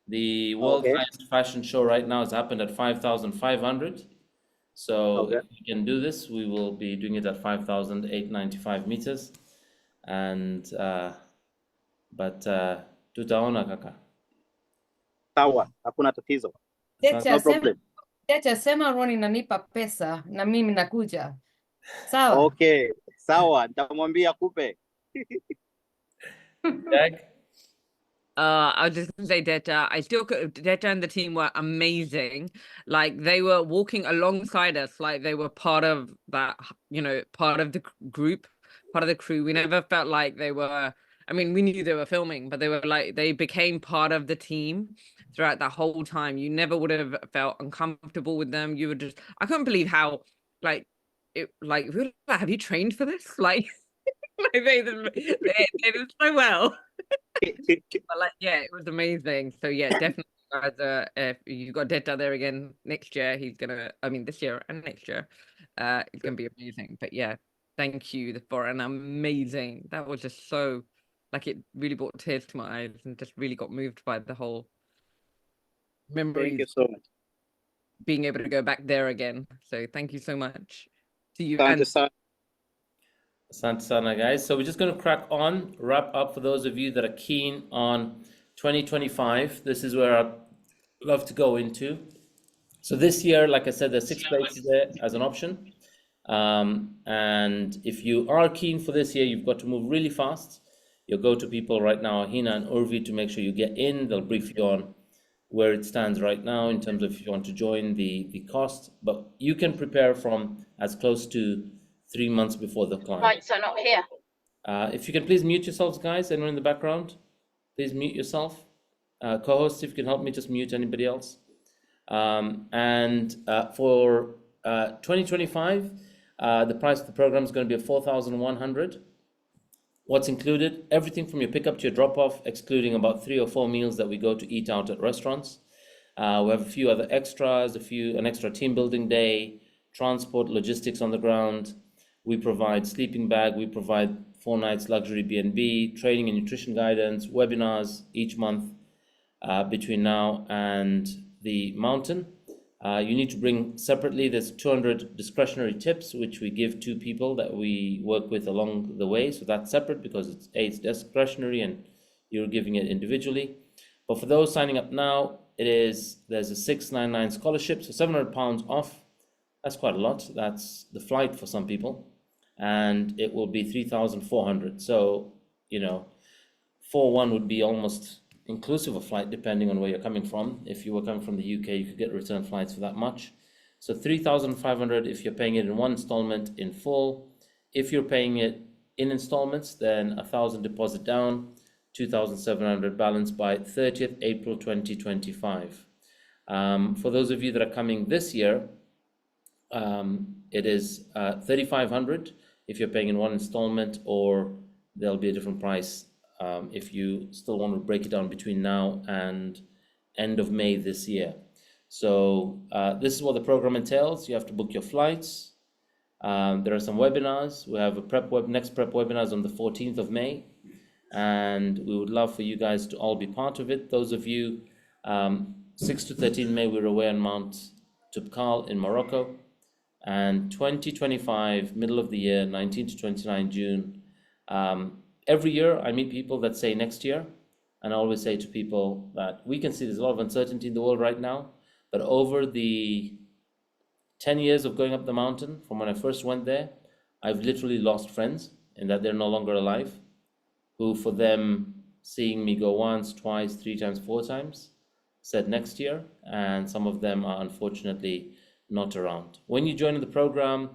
Speaker 1: The world's highest fashion show right now has happened at 5,500. So if we can do this, we will be doing it at 5,895 meters. And but tutaona kaka.
Speaker 10: Sawa, hakuna tatizo.
Speaker 11: No problem. Decha, sema Ronnie nanipa pesa na mimi nakuja. Sawa.
Speaker 10: Okay, sawa, nitamwambia kupe.
Speaker 9: I was just gonna say Deta. Deta and the team were amazing. Like they were walking alongside us, like they were part of that, you know, part of the group, part of the crew. We never felt like they were. I mean, we knew they were filming, but they were like they became part of the team throughout the whole time. You never would have felt uncomfortable with them. You would just. I couldn't believe how like it. Like, we were like, have you trained for this? Like, they did so well. But like, yeah, it was amazing. So yeah, definitely, guys. If you got Deta there again next year, he's gonna. I mean, this year and next year, it's gonna be amazing. But yeah, thank you for an amazing. That was just so, like, it really brought tears to my eyes and just really got moved by the whole memories.
Speaker 10: Thank you so much.
Speaker 9: Being able to go back there again. So thank you so much to you.
Speaker 1: Asante sana, guys. So we're just going to crack on, wrap up for those of you that are keen on 2025. This is where I'd love to go into. So this year, like I said, there's 6 places there as an option. And if you are keen for this year, you've got to move really fast. You'll go to people right now, Hina and Urvi, to make sure you get in. They'll brief you on where it stands right now in terms of if you want to join the cost. But you can prepare from as close to 3 months before the client.
Speaker 13: Right, so not here.
Speaker 1: If you can please mute yourselves, guys. Anyone in the background, please mute yourself. Co-hosts, if you can help me, just mute anybody else. And for 2025, the price of the program is going to be 4,100. What's included? Everything from your pickup to your drop-off, excluding about 3 or 4 meals that we go to eat out at restaurants. We have a few other extras, an extra team building day, transport, logistics on the ground. We provide sleeping bag, we provide 4 nights luxury B&B, training and nutrition guidance, webinars each month between now and the mountain. You need to bring separately, there's 200 discretionary tips, which we give to people that we work with along the way. So that's separate because it's discretionary and you're giving it individually. But for those signing up now, there's a 699 scholarship, so £700 off. That's quite a lot. That's the flight for some people. And it will be 3,400. So, 4-1 would be almost inclusive of flight, depending on where you're coming from. If you were coming from the UK, you could get return flights for that much. So 3,500 if you're paying it in one installment in full. If you're paying it in installments, then 1,000 deposit down, 2,700 balance by 30th April 2025. For those of you that are coming this year, it is 3,500 if you're paying in one installment, or there'll be a different price if you still want to break it down between now and end of May this year. So this is what the program entails. You have to book your flights. There are some webinars. We have a next prep webinars on the 14th of May, and we would love for you guys to all be part of it. Those of you 6 to 13 May, we're away on Mount Toubkal in Morocco, and 2025 middle of the year, 19 to 29 June. Every year I meet people that say next year, and I always say to people that we can see there's a lot of uncertainty in the world right now, but over the 10 years of going up the mountain from when I first went there, I've literally lost friends in that they're no longer alive, who for them seeing me go once, twice, 3 times, 4 times, said next year, and some of them are unfortunately not around. When you join the program,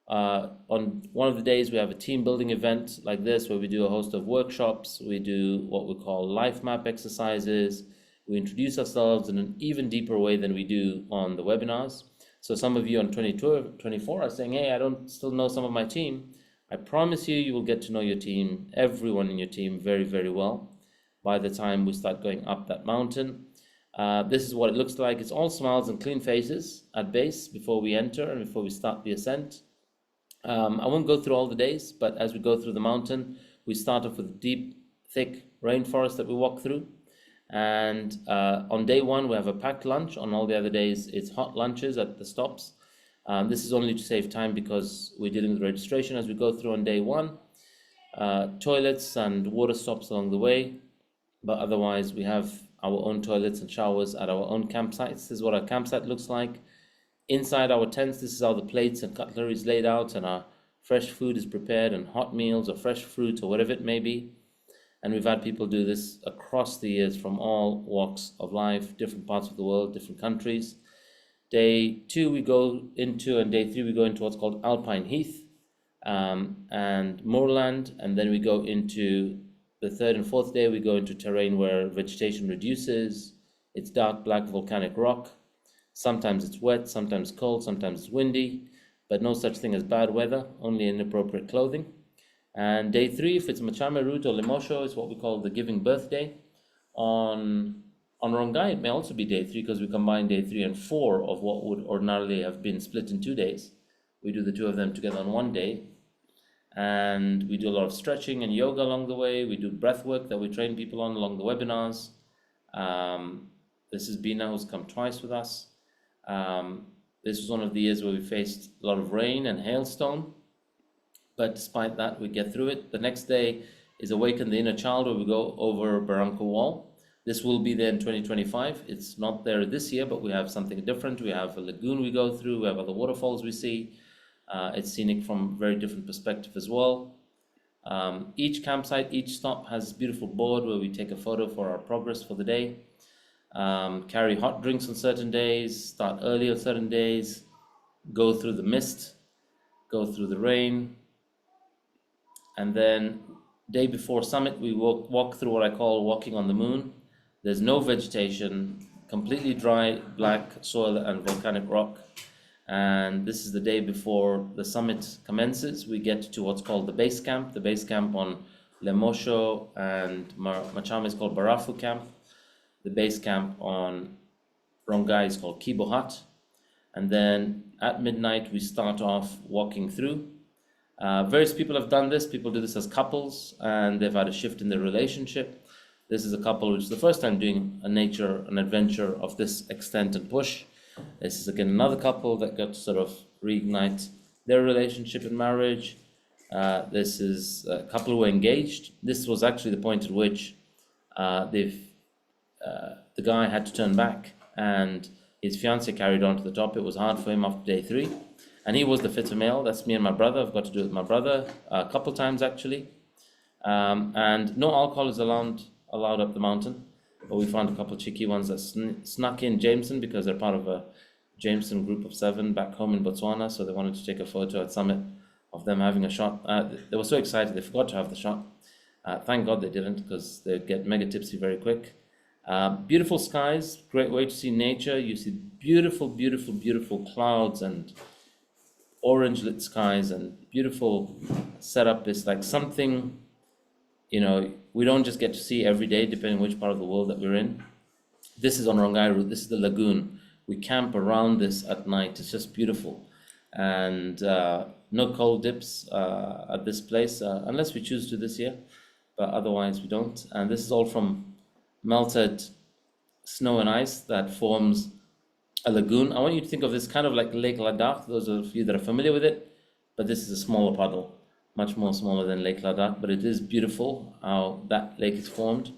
Speaker 1: on one of the days we have a team building event like this where we do a host of workshops, we do what we call life map exercises, we introduce ourselves in an even deeper way than we do on the webinars. So some of you on 22, 24 are saying, hey, I don't still know some of my team. I promise you, you will get to know your team, everyone in your team, very, very well by the time we start going up that mountain. This is what it looks like. It's all smiles and clean faces at base before we enter and before we start the ascent. I won't go through all the days, but as we go through the mountain, we start off with deep, thick rainforest that we walk through. And on day 1, we have a packed lunch. On all the other days, it's hot lunches at the stops. This is only to save time because we're dealing with registration as we go through on day 1. Toilets and water stops along the way, but otherwise we have our own toilets and showers at our own campsites. This is what our campsite looks like. Inside our tents, this is how the plates and cutlery is laid out, and our fresh food is prepared, and hot meals or fresh fruit or whatever it may be. And we've had people do this across the years from all walks of life, different parts of the world, different countries. Day 2 we go into, and day 3 we go into what's called Alpine Heath and moorland, and then we go into the 3rd and 4th day, we go into terrain where vegetation reduces. It's dark black volcanic rock. Sometimes it's wet, sometimes cold, sometimes it's windy, but no such thing as bad weather, only inappropriate clothing. And day 3, if it's Machame route or Lemosho, is what we call the giving birthday. On Rongai, it may also be day 3 because we combine day 3 and 4 of what would ordinarily have been split in 2 days. We do the 2 of them together on 1 day. And we do a lot of stretching and yoga along the way. We do breath work that we train people on along the webinars. This is Bina, who's come twice with us. This was one of the years where we faced a lot of rain and hailstone, but despite that, we get through it. The next day is Awaken the Inner Child, where we go over Barranco Wall. This will be there in 2025. It's not there this year, but we have something different. We have a lagoon we go through, we have other waterfalls we see. It's scenic from a very different perspective as well. Each campsite, each stop has a beautiful board where we take a photo for our progress for the day. Carry hot drinks on certain days, start early on certain days, go through the mist, go through the rain, and then day before summit we walk through what I call walking on the moon. There's no vegetation, completely dry black soil and volcanic rock, and this is the day before the summit commences. We get to what's called the base camp. The base camp on Lemosho and Machame is called Barafu camp. The base camp on Rongai is called Kibo Hut. And then at midnight, we start off walking through. Various people have done this. People do this as couples, and they've had a shift in their relationship. This is a couple which is the first time doing an adventure of this extent and push. This is again another couple that got to sort of reignite their relationship and marriage. This is a couple who were engaged. This was actually the point at which the guy had to turn back, and his fiancée carried on to the top. It was hard for him after day 3, and he was the fitter male. That's me and my brother. I've got to do it with my brother a couple times actually. And no alcohol is allowed up the mountain, but we found a couple cheeky ones that snuck in Jameson because they're part of a Jameson group of 7 back home in Botswana, so they wanted to take a photo at summit of them having a shot. They were so excited they forgot to have the shot. Thank God they didn't, because they get mega tipsy very quick. Beautiful skies, great way to see nature. You see beautiful, beautiful, beautiful clouds and orange lit skies and beautiful setup. Is like something, we don't just get to see every day, depending which part of the world that we're in. This is on Rongai Route. This is the lagoon. We camp around this at night. It's just beautiful. And no cold dips at this place, unless we choose to this year, but otherwise we don't. And this is all from melted snow and ice that forms a lagoon. I want you to think of this kind of like Lake Ladakh, those of you that are familiar with it, but this is a smaller puddle, much more smaller than Lake Ladakh, but it is beautiful how that lake is formed.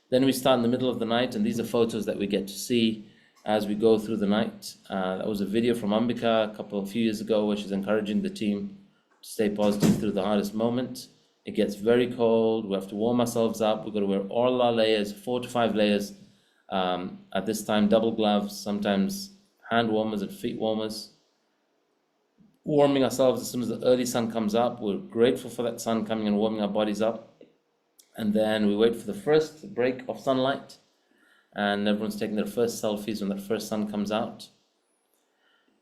Speaker 1: Then we start in the middle of the night, and these are photos that we get to see as we go through the night. That was a video from Ambika a few years ago, where she's encouraging the team to stay positive through the hardest moment. It gets very cold. We have to warm ourselves up. We've got to wear all our layers, 4 to 5 layers. At this time, double gloves, sometimes hand warmers and feet warmers. Warming ourselves as soon as the early sun comes up. We're grateful for that sun coming and warming our bodies up. And then we wait for the first break of sunlight, and everyone's taking their first selfies when that first sun comes out.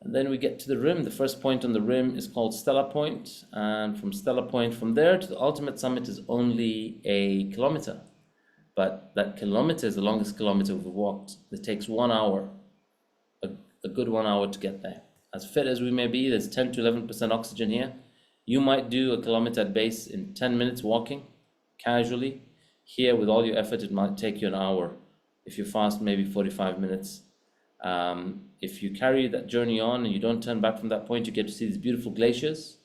Speaker 1: And then we get to the rim. The first point on the rim is called Stella Point, and from Stella Point, from there to the ultimate summit is only a kilometer. But that kilometer is the longest kilometer we've walked. It takes 1 hour, a good 1 hour to get there. As fit as we may be, there's 10 to 11% oxygen here. You might do a kilometer at base in 10 minutes walking, casually. Here, with all your effort, it might take you an hour. If you fast, maybe 45 minutes. If you carry that journey on and you don't turn back from that point, you get to see these beautiful glaciers.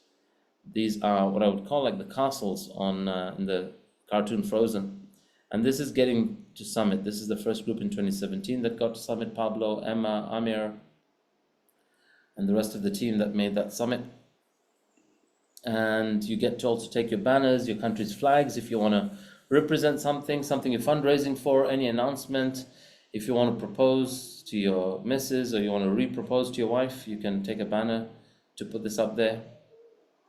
Speaker 1: These are what I would call like the castles on in the cartoon Frozen. And this is getting to summit. This is the first group in 2017 that got to summit. Pablo, Emma, Amir, and the rest of the team that made that summit. And you get to also take your banners, your country's flags, if you want to represent something you're fundraising for, any announcement. If you want to propose to your missus or you want to re-propose to your wife, you can take a banner to put this up there.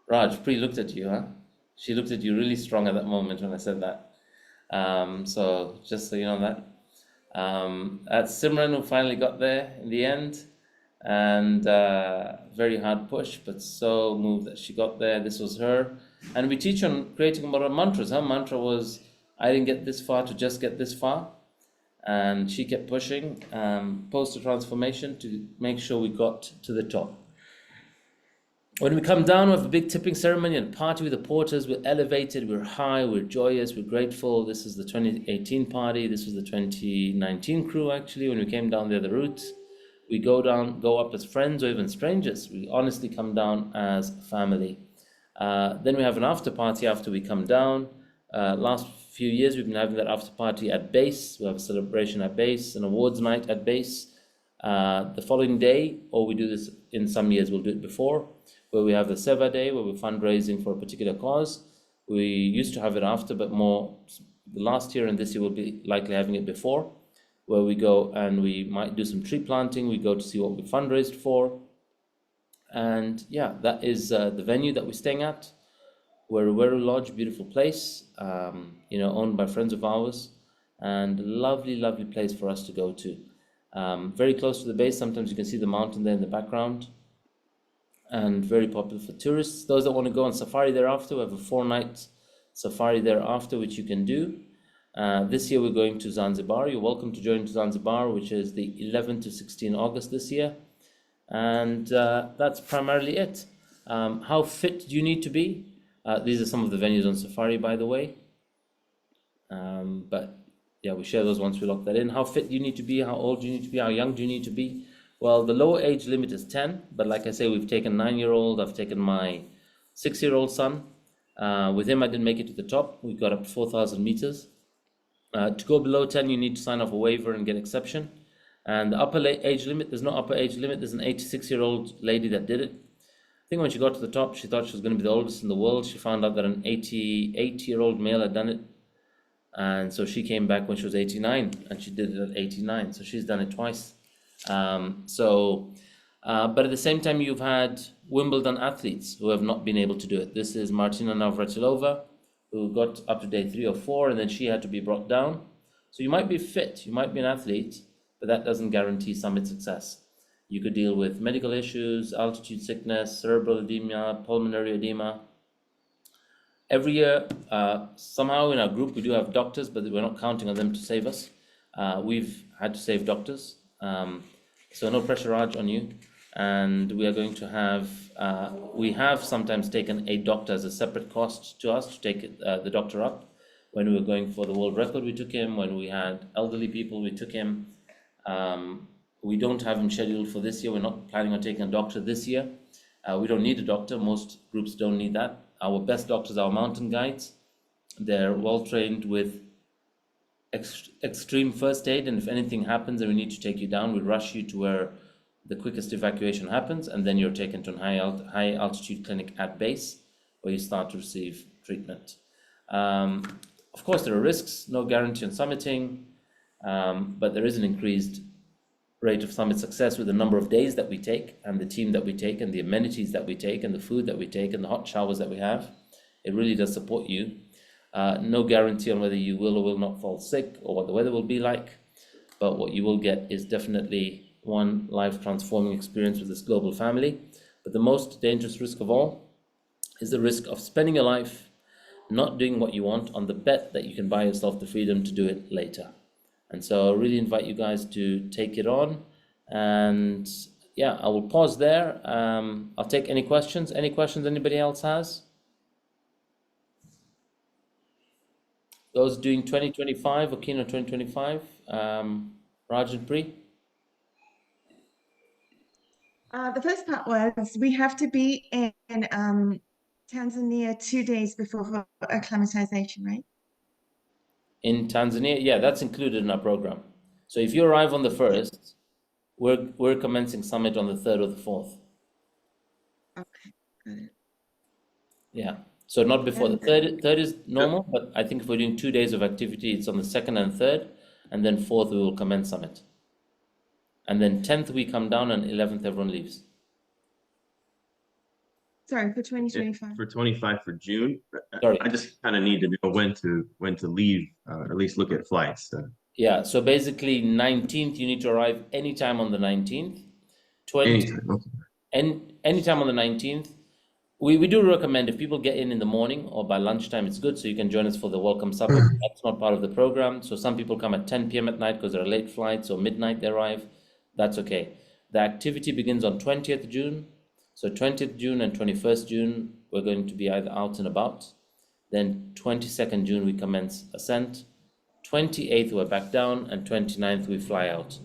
Speaker 1: Raj, Pri looked at you, huh? She looked at you really strong at that moment when I said that. So just so you know that. That's Simran, who finally got there in the end. And very hard push, but so moved that she got there. This was her. And we teach on creating a lot of mantras. Her mantra was, I didn't get this far to just get this far. And she kept pushing poster transformation to make sure we got to the top. When we come down, we have a big tipping ceremony and party with the porters. We're elevated, we're high, we're joyous, we're grateful. This is the 2018 party. This was the 2019 crew, actually, when we came down the other route. We go up as friends or even strangers. We honestly come down as family. Then we have an after party after we come down. Last few years, we've been having that after party at base. We have a celebration at base, an awards night at base. The following day, or we do this in some years, we'll do it before, where we have a Seva day, where we're fundraising for a particular cause. We used to have it after, but more the last year and this year we'll be likely having it before, where we go and we might do some tree planting. We go to see what we fundraised for. And yeah, that is the venue that we're staying at. Weru Lodge, beautiful place, owned by friends of ours, and a lovely, lovely place for us to go to. Very close to the base. Sometimes you can see the mountain there in the background, and very popular for tourists. Those that want to go on safari thereafter, we have a 4-night safari thereafter, which you can do. This year we're going to Zanzibar. You're welcome to join to Zanzibar, which is the 11th to 16 August this year. And that's primarily it. How fit do you need to be? These are some of the venues on safari, by the way. But yeah, we share those once we lock that in. How fit do you need to be? How old do you need to be? How young do you need to be? Well, the lower age limit is 10, but like I say, we've taken 9-year-old. I've taken my 6-year-old son. With him, I didn't make it to the top. We got up to 4,000 meters. To go below 10, you need to sign off a waiver and get exception. And the upper age limit, there's no upper age limit. There's an 86-year-old lady that did it. I think when she got to the top, she thought she was going to be the oldest in the world. She found out that an 88-year-old male had done it. And so she came back when she was 89, and she did it at 89. So she's done it twice. But at the same time, you've had Wimbledon athletes who have not been able to do it. This is Martina Navratilova, who got up to day 3 or 4, and then she had to be brought down. So you might be fit, you might be an athlete, but that doesn't guarantee summit success. You could deal with medical issues, altitude sickness, cerebral edema, pulmonary edema. Every year, somehow in our group, we do have doctors, but we're not counting on them to save us. We've had to save doctors, so no pressure, Raj, on you. And we are going to have, we have sometimes taken a doctor as a separate cost to us to take the doctor up. When we were going for the world record, we took him. When we had elderly people, we took him. We don't have him scheduled for this year. We're not planning on taking a doctor this year. We don't need a doctor. Most groups don't need that. Our best doctors are mountain guides. They're well trained with extreme first aid, and if anything happens and we need to take you down, we rush you to where the quickest evacuation happens, and then you're taken to a high altitude clinic at base where you start to receive treatment. Of course, there are risks, no guarantee on summiting, but there is an increased rate of summit success with the number of days that we take and the team that we take and the amenities that we take and the food that we take and the hot showers that we have. It really does support you. No guarantee on whether you will or will not fall sick or what the weather will be like, but what you will get is definitely one life transforming experience with this global family. But the most dangerous risk of all is the risk of spending your life not doing what you want on the bet that you can buy yourself the freedom to do it later. And so I really invite you guys to take it on. And yeah, I will pause there. I'll take any questions. Any questions anybody else has? Those doing 2025 or keen on 2025, Raj and Pri?
Speaker 13: The first part was we have to be in Tanzania 2 days before for acclimatization, right?
Speaker 1: In Tanzania, yeah, that's included in our program. So if you arrive on the 1st, we're commencing summit on the 3rd or the 4th.
Speaker 13: Okay, got it.
Speaker 1: Yeah, so not before the 3rd is normal, but I think if we're doing 2 days of activity, it's on the 2nd and 3rd, and then 4th we will commence summit. And then 10th we come down, and 11th everyone leaves.
Speaker 13: Sorry, for 2025.
Speaker 14: For 25 for June.
Speaker 1: Sorry.
Speaker 14: I just kind of need to know when to leave, or at least look at flights.
Speaker 1: Yeah, so basically 19th, you need to arrive anytime on the 19th.
Speaker 14: Anytime, okay.
Speaker 1: And anytime on the 19th. We do recommend if people get in the morning or by lunchtime, it's good, so you can join us for the welcome supper. That's not part of the program. So some people come at 10 p.m. at night because they're late flights, or midnight they arrive. That's okay. The activity begins on 20th June. So 20th June and 21st June, we're going to be either out and about. Then 22nd June, we commence ascent. 28th, we're back down. And 29th, we fly out.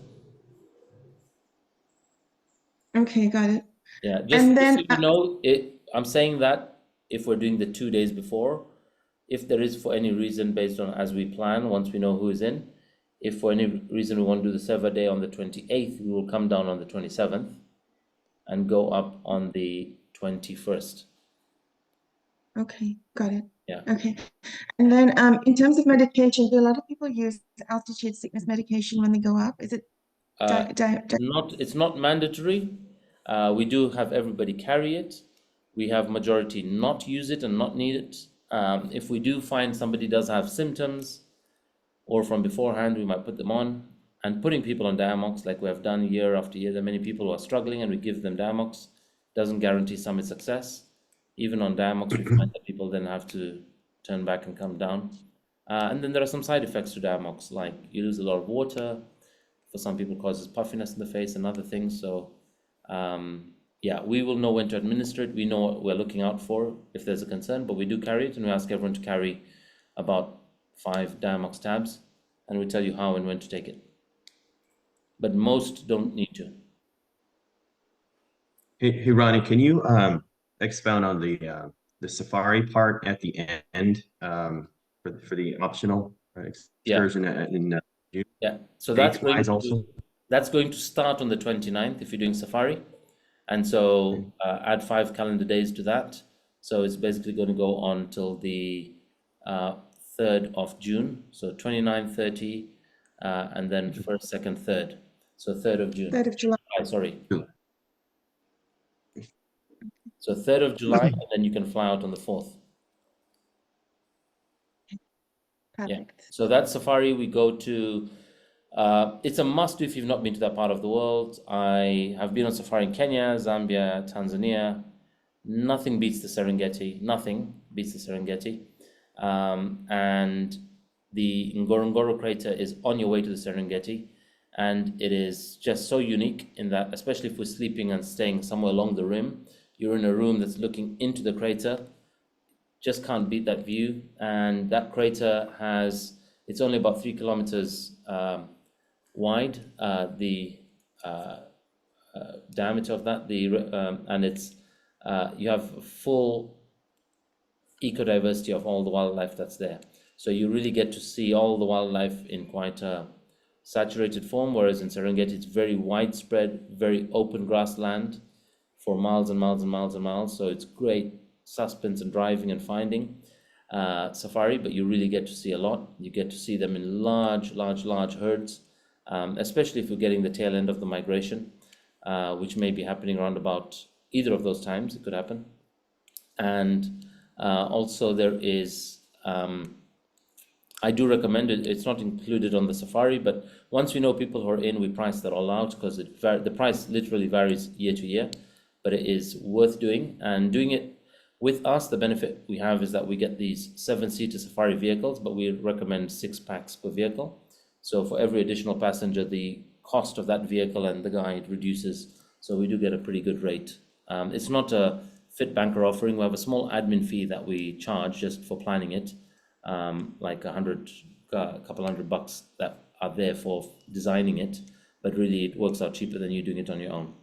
Speaker 13: Okay, got it.
Speaker 1: Yeah, just so you know, I'm saying that if we're doing the 2 days before, if there is for any reason based on as we plan, once we know who is in, if for any reason we want to do the server day on the 28th, we will come down on the 27th and go up on the 21st.
Speaker 13: Okay, got it.
Speaker 1: Yeah.
Speaker 13: Okay. And then in terms of medication, do a lot of people use altitude sickness medication when they go up? Is it
Speaker 1: It's not mandatory. We do have everybody carry it. We have majority not use it and not need it. If we do find somebody does have symptoms or from beforehand, we might put them on. And putting people on Diamox, like we have done year after year, there are many people who are struggling and we give them Diamox. Doesn't guarantee summit success. Even on Diamox, we find that people then have to turn back and come down. And then there are some side effects to Diamox, like you lose a lot of water. For some people, causes puffiness in the face and other things. So yeah, we will know when to administer it. We know what we're looking out for if there's a concern, but we do carry it, and we ask everyone to carry about 5 Diamox tabs, and we tell you how and when to take it. But most don't need to.
Speaker 14: Hey, Ronnie, can you expound on the safari part at the end for the optional excursion in June?
Speaker 1: Yeah, so that's going to start on the 29th if you're doing safari. And so add 5 calendar days to that. So it's basically going to go on till the 3rd of June. So 29, 30, and then 1st, 2nd, 3rd. So 3rd of June.
Speaker 13: 3rd of July.
Speaker 1: Sorry. So 3rd of July, and then you can fly out on the 4th.
Speaker 13: Perfect.
Speaker 1: Yeah. So that safari, we go to It's a must do if you've not been to that part of the world. I have been on safari in Kenya, Zambia, Tanzania. Nothing beats the Serengeti. Nothing beats the Serengeti. And the Ngorongoro crater is on your way to the Serengeti. And it is just so unique in that, especially if we're sleeping and staying somewhere along the rim, you're in a room that's looking into the crater. Just can't beat that view. And that crater it's only about 3 kilometers wide, the diameter of that, and it's you have full ecodiversity of all the wildlife that's there. So you really get to see all the wildlife in quite a saturated form, whereas in Serengeti it's very widespread, very open grassland for miles and miles and miles and miles. So it's great suspense and driving and finding safari, but you really get to see a lot. You get to see them in large herds, especially if you're getting the tail end of the migration, which may be happening around about either of those times. It could happen. And also there is, I do recommend it. It's not included on the safari, but once we know people who are in, we price that all out because the price literally varies year to year, but it is worth doing. And doing it with us, the benefit we have is that we get these 7-seater safari vehicles, but we recommend 6 packs per vehicle. So for every additional passenger, the cost of that vehicle and the guide reduces. So we do get a pretty good rate. It's not a FITBANKER offering. We have a small admin fee that we charge just for planning it, like a couple $100 that are there for designing it. But really, it works out cheaper than you doing it on your own.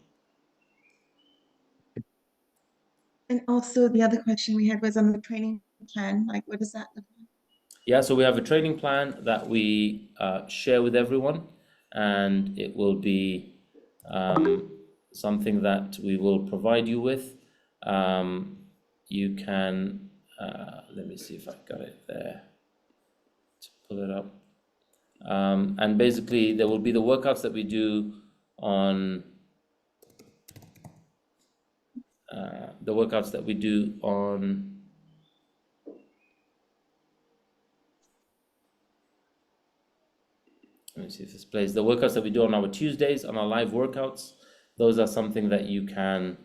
Speaker 13: And also the other question we had was on the training plan. Like, what does that look like?
Speaker 1: Yeah, so we have a training plan that we share with everyone, and it will be something that we will provide you with. You can, let me see if I got it there to pull it up. And basically, there will be the workouts that we do on let me see if this plays. The workouts that we do on our Tuesdays, on our live workouts, those are something that you can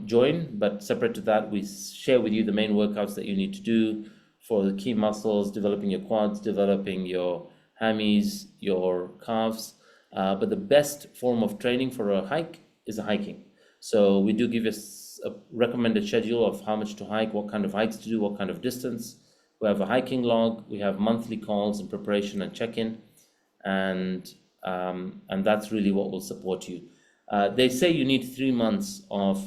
Speaker 1: join, but separate to that, we share with you the main workouts that you need to do for the key muscles, developing your quads, developing your hammies, your calves. But the best form of training for a hike is hiking. So we do give you a recommended schedule of how much to hike, what kind of hikes to do, what kind of distance. We have a hiking log. We have monthly calls in preparation and check-in, and that's really what will support you. They say you need 3 months of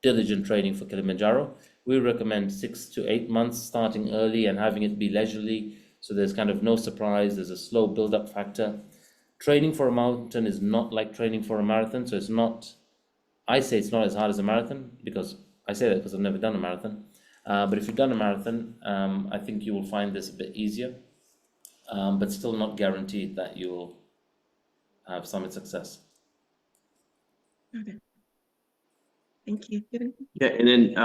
Speaker 1: diligent training for Kilimanjaro. We recommend 6 to 8 months, starting early and having it be leisurely, so there's kind of no surprise. There's a slow build-up factor. Training for a mountain is not like training for a marathon, so it's not. I say it's not as hard as a marathon because I say that because I've never done a marathon. But if you've done a marathon, I think you will find this a bit easier, but still not guaranteed that you'll have summit success.
Speaker 13: Okay. Thank you.
Speaker 14: Yeah, and then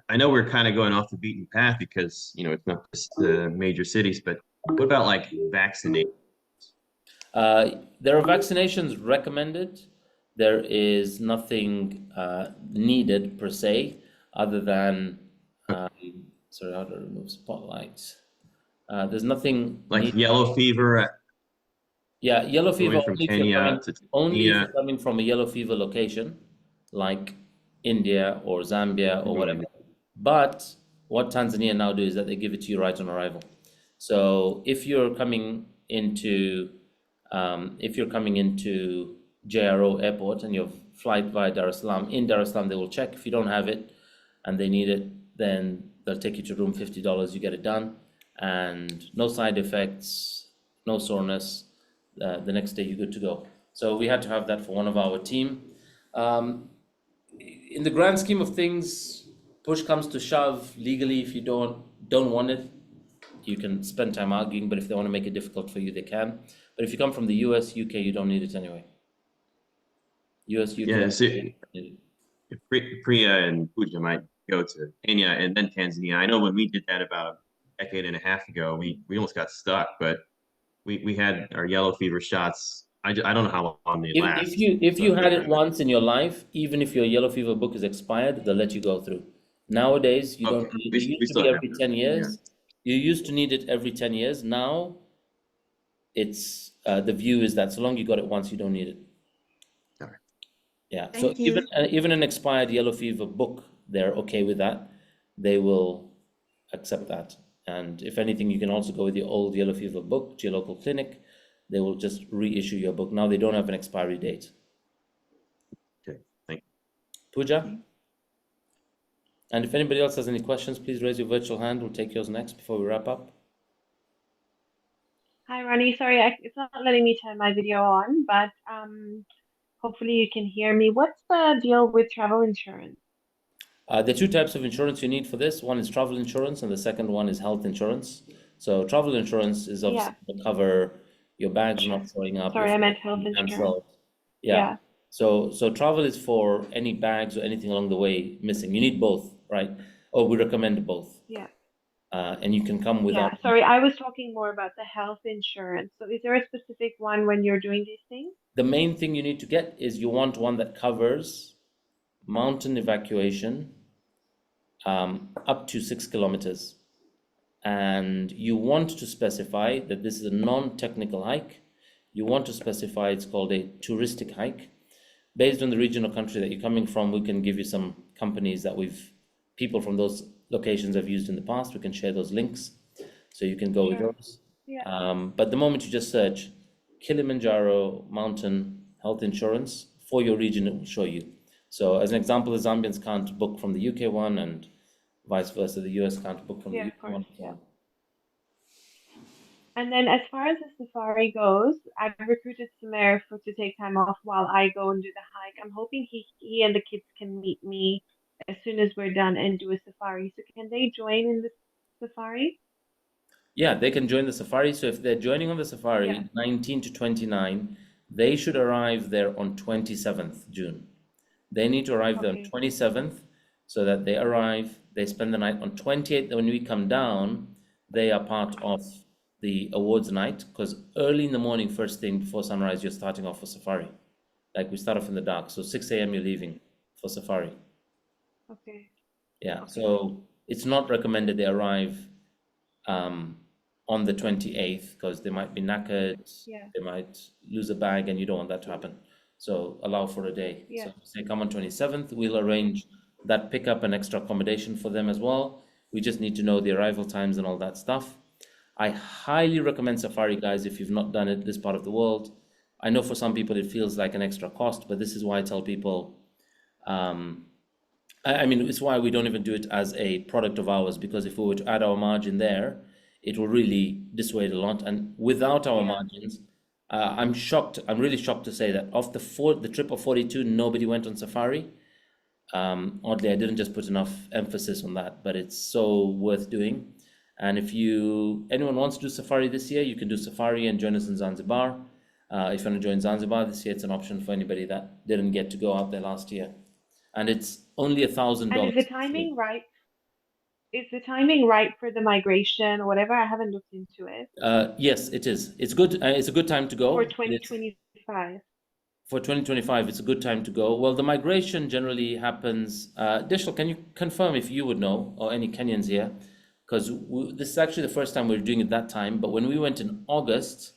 Speaker 14: I know we're kind of going off the beaten path because it's not just the major cities, but what about like vaccination?
Speaker 1: There are vaccinations recommended. There is nothing needed per se, other than sorry, how to remove spotlights. There's nothing
Speaker 14: like
Speaker 1: needed.
Speaker 14: Yellow fever.
Speaker 1: Yeah, yellow fever
Speaker 14: from Kenya to
Speaker 1: only if
Speaker 14: Tanzania.
Speaker 1: you're coming from a yellow fever location, like India or Zambia or whatever. But what Tanzania now do is that they give it to you right on arrival. So if you're coming into JRO airport and your flight via Dar es Salaam, in Dar es Salaam they will check. If you don't have it and they need it, then they'll take you to room, $50, you get it done, and no side effects, no soreness. The next day you're good to go. So we had to have that for one of our team. In the grand scheme of things, push comes to shove, legally, if you don't want it, you can spend time arguing, but if they want to make it difficult for you, they can. But if you come from the US, UK, you don't need it anyway. US, UK.
Speaker 14: Yeah, so Priya and Pooja might go to Kenya and then Tanzania. I know when we did that about a decade and a half ago, we almost got stuck, but we had our yellow fever shots. I don't know how long they last.
Speaker 1: If you had it once in your life, even if your yellow fever book is expired, they'll let you go through. Nowadays, you don't. It used to be every 10 years. You used to need it every 10 years. Now, it's the view is that so long you got it once, you don't need it.
Speaker 14: All right.
Speaker 1: Yeah.
Speaker 13: Thank
Speaker 1: So
Speaker 13: you.
Speaker 1: even an expired yellow fever book, they're okay with that. They will accept that. And if anything, you can also go with your old yellow fever book to your local clinic. They will just reissue your book. Now they don't have an expiry date.
Speaker 14: Okay, thank you.
Speaker 1: Pooja? And if anybody else has any questions, please raise your virtual hand. We'll take yours next before we wrap up.
Speaker 15: Hi, Ronnie. Sorry, it's not letting me turn my video on, but hopefully you can hear me. What's the deal with travel insurance?
Speaker 1: There are two types of insurance you need for this. One is travel insurance, and the second one is health insurance. So travel insurance is obviously to cover your bags not showing up.
Speaker 15: Sorry,
Speaker 1: your
Speaker 15: I meant
Speaker 1: flight
Speaker 15: health
Speaker 1: being
Speaker 15: insurance.
Speaker 1: cancelled.
Speaker 15: Yeah.
Speaker 1: Yeah. So travel is for any bags or anything along the way missing. You need both, right? Or we recommend both.
Speaker 15: Yeah.
Speaker 1: And you can come without.
Speaker 15: Yeah. Sorry, I was talking more about the health insurance. So is there a specific one when you're doing these things?
Speaker 1: The main thing you need to get is you want one that covers mountain evacuation up to 6 kilometers. And you want to specify that this is a non-technical hike. You want to specify it's called a touristic hike. Based on the region or country that you're coming from, we can give you some companies that people from those locations have used in the past. We can share those links so you can go with those.
Speaker 15: Yeah.
Speaker 1: But the moment you just search Kilimanjaro mountain health insurance for your region, it will show you. So as an example, the Zambians can't book from the UK one, and vice versa, the US can't book from the UK one.
Speaker 15: And then as far as the safari goes, I've recruited Sumer to take time off while I go and do the hike. I'm hoping he and the kids can meet me as soon as we're done and do a safari. So can they join in the safari?
Speaker 1: Yeah, they can join the safari. So if they're joining on the safari, 19 to 29, they should arrive there on 27th June. They need to arrive there on 27th so that they arrive, they spend the night on 28th. When we come down, they are part of the awards night, because early in the morning, first thing before sunrise, you're starting off for safari. Like we start off in the dark. So 6 a.m. you're leaving for safari.
Speaker 15: Okay.
Speaker 1: Yeah, so it's not recommended they arrive on the 28th, because they might be knackered, they might lose a bag, and you don't want that to happen. So allow for a day. So say come on 27th, we'll arrange that pickup and extra accommodation for them as well. We just need to know the arrival times and all that stuff. I highly recommend safari, guys, if you've not done it, this part of the world. I know for some people it feels like an extra cost, but this is why I tell people, I mean, it's why we don't even do it as a product of ours, because if we were to add our margin there, it will really dissuade a lot. And without our margins, I'm really shocked to say that of the trip of 42, nobody went on safari. Oddly, I didn't just put enough emphasis on that, but it's so worth doing. And if anyone wants to do safari this year, you can do safari and join us in Zanzibar. If you want to join Zanzibar this year, it's an option for anybody that didn't get to go out there last year. And it's only $1,000.
Speaker 15: And is the timing right? Is the timing right for the migration or whatever? I haven't looked into it.
Speaker 1: Yes, it is. It's good. It's a good time to go.
Speaker 15: For 2025.
Speaker 1: For 2025, it's a good time to go. Well, the migration generally happens. Dishal, can you confirm if you would know, or any Kenyans here? Because this is actually the first time we're doing it that time. But when we went in August,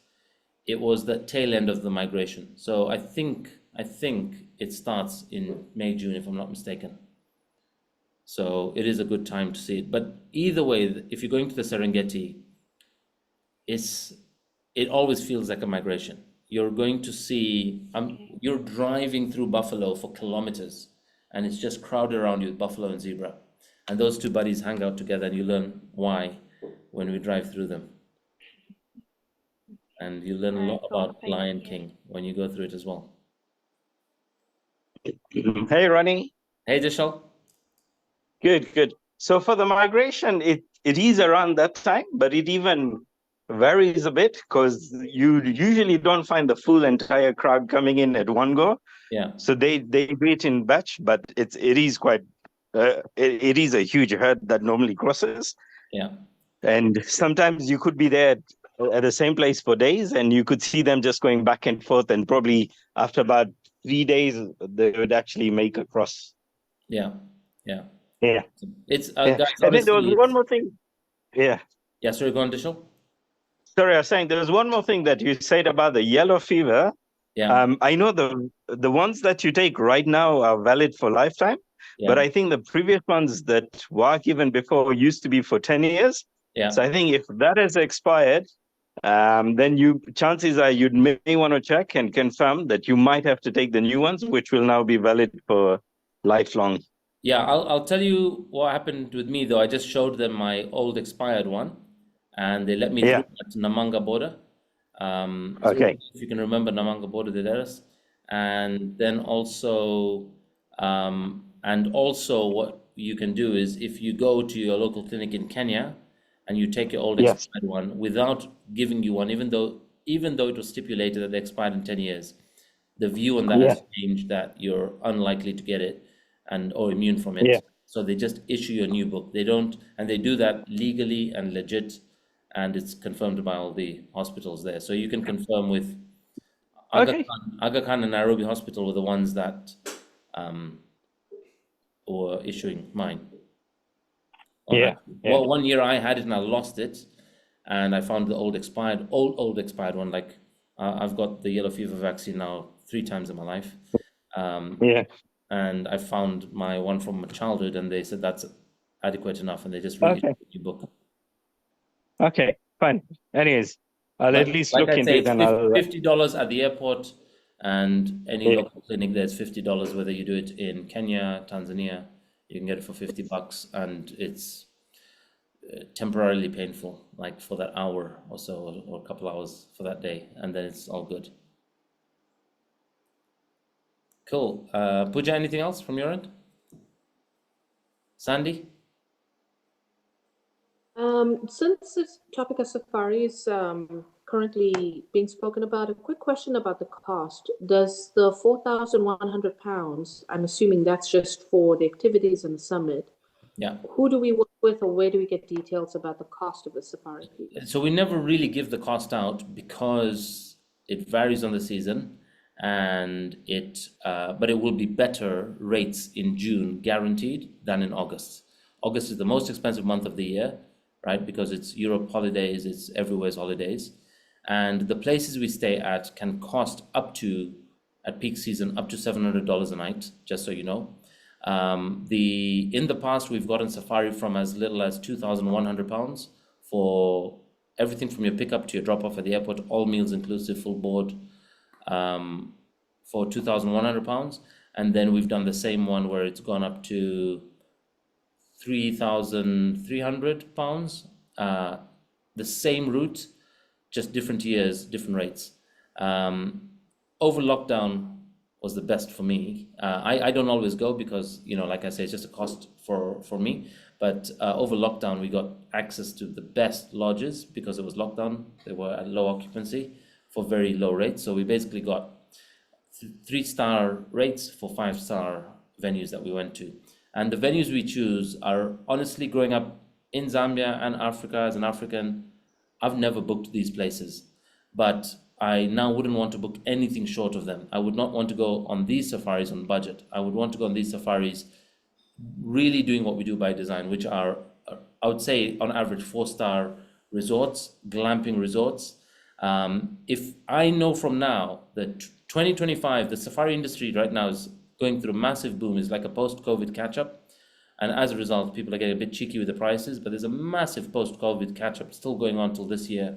Speaker 1: it was the tail end of the migration. So I think it starts in May, June, if I'm not mistaken. So it is a good time to see it. But either way, if you're going to the Serengeti, it always feels like a migration. You're going to see, you're driving through buffalo for kilometers, and it's just crowded around you with buffalo and zebra. And those two buddies hang out together, and you learn why when we drive through them. And you learn a lot about Lion King when you go through it as well.
Speaker 10: Hey, Ronnie.
Speaker 1: Hey, Dishal.
Speaker 10: Good. So for the migration, it is around that time, but it even varies a bit, because you usually don't find the full entire crowd coming in at one go.
Speaker 1: Yeah.
Speaker 10: So they do it in batch, but it is quite it is a huge herd that normally crosses.
Speaker 1: Yeah.
Speaker 10: And sometimes you could be there at at the same place for days, and you could see them just going back and forth, and probably after about 3 days, they would actually make across.
Speaker 1: Yeah, yeah.
Speaker 10: Yeah.
Speaker 1: It's
Speaker 10: Yeah.
Speaker 1: guys,
Speaker 10: And then there
Speaker 1: obviously
Speaker 10: was one more thing. Yeah.
Speaker 1: Yeah, sorry, go on, Dishal.
Speaker 10: Sorry, I was saying there was one more thing that you said about the yellow fever.
Speaker 1: Yeah.
Speaker 10: I know the ones that you take right now are valid for lifetime, but
Speaker 1: Yeah.
Speaker 10: I think the previous ones that were given before used to be for 10 years.
Speaker 1: Yeah.
Speaker 10: So I think if that has expired, then chances are you may want to check and confirm that you might have to take the new ones, which will now be valid for lifelong.
Speaker 1: Yeah, I'll tell you what happened with me though. I just showed them my old expired one, and they let me
Speaker 10: Yeah.
Speaker 1: through at Namanga border. So
Speaker 10: Okay.
Speaker 1: if you can remember Namanga border, they let us. And then also, what you can do is if you go to your local clinic in Kenya and you take your old
Speaker 10: Yes.
Speaker 1: expired one without giving you one, even though it was stipulated that they expired in 10 years, the view on that
Speaker 10: Yeah.
Speaker 1: has changed that you're unlikely to get it or immune from it.
Speaker 10: Yeah.
Speaker 1: So they just issue you a new book. They don't, and they do that legally and legit, and it's confirmed by all the hospitals there. So you can confirm with Aga Khan and Nairobi Hospital were the ones that were issuing mine.
Speaker 10: Yeah.
Speaker 1: Well, 1 year I had it and I lost it, and I found the old expired one. Like I've got the yellow fever vaccine now 3 times in my life.
Speaker 10: Yeah.
Speaker 1: And I found my one from my childhood, and they said that's adequate enough, and they just really
Speaker 10: Okay.
Speaker 1: your book.
Speaker 10: Okay, fine. Anyways, I'll at least look into it, and I'll.
Speaker 1: $50 at the airport, and any
Speaker 10: Yeah.
Speaker 1: local clinic there's $50. Whether you do it in Kenya, Tanzania, you can get it for $50, and it's temporarily painful, like for that hour or so, or a couple hours for that day, and then it's all good. Cool. Pooja, anything else from your end? Sandy?
Speaker 16: Since this topic of safari is currently being spoken about, a quick question about the cost. Does the £4,100, I'm assuming that's just for the activities and the summit,
Speaker 1: Yeah.
Speaker 16: who do we work with, or where do we get details about the cost of the safari?
Speaker 1: So we never really give the cost out because it varies on the season, and but it will be better rates in June guaranteed than in August. August is the most expensive month of the year, right? Because it's Europe holidays, it's everywhere's holidays, and the places we stay at can cost at peak season up to $700 a night, just so you know. In the past we've gotten safari from as little as £2,100 for everything from your pickup to your drop off at the airport, all meals inclusive, full board, for £2,100. And then we've done the same one where it's gone up to £3,300. The same route, just different years, different rates. Over lockdown was the best for me. I don't always go because, like I say, it's just a cost for me. But over lockdown, we got access to the best lodges because it was lockdown. They were at low occupancy for very low rates. So we basically got 3-star rates for 5-star venues that we went to. And the venues we choose are, honestly, growing up in Zambia and Africa as an African, I've never booked these places. But I now wouldn't want to book anything short of them. I would not want to go on these safaris on budget. I would want to go on these safaris really doing what we do by design, which are, I would say, on average, 4-star resorts, glamping resorts. If I know from now that 2025, the safari industry right now is going through a massive boom, is like a post-COVID catch-up. And as a result, people are getting a bit cheeky with the prices, but there's a massive post-COVID catch-up still going on till this year.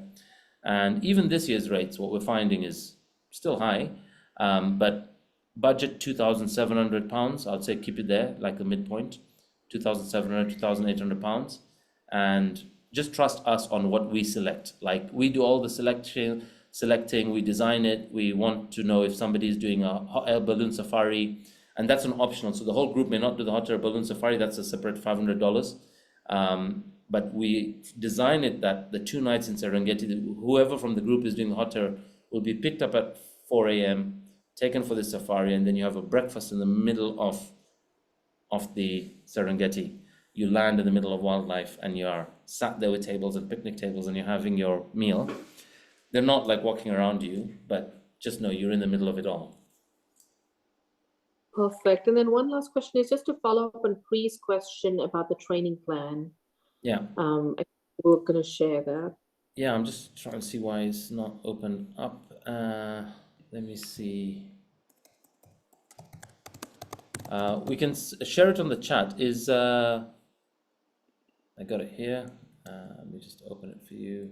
Speaker 1: And even this year's rates, what we're finding is still high, but budget £2,700. I'd say keep it there, like the midpoint, £2,700, £2,800, and just trust us on what we select. Like we do all the selecting, we design it. We want to know if somebody is doing a hot air balloon safari, and that's an optional. So the whole group may not do the hot air balloon safari. That's a separate $500. But we design it that the 2 nights in Serengeti, whoever from the group is doing the hot air will be picked up at 4 a.m., taken for the safari, and then you have a breakfast in the middle of the Serengeti. You land in the middle of wildlife, and you are sat there with tables and picnic tables, and you're having your meal. They're not like walking around you, but just know you're in the middle of it all.
Speaker 16: Perfect. And then one last question is just to follow up on Pree's question about the training plan.
Speaker 1: Yeah.
Speaker 16: We're going to share that.
Speaker 1: Yeah, I'm just trying to see why it's not open up. Let me see. We can share it on the chat. I got it here. Let me just open it for you.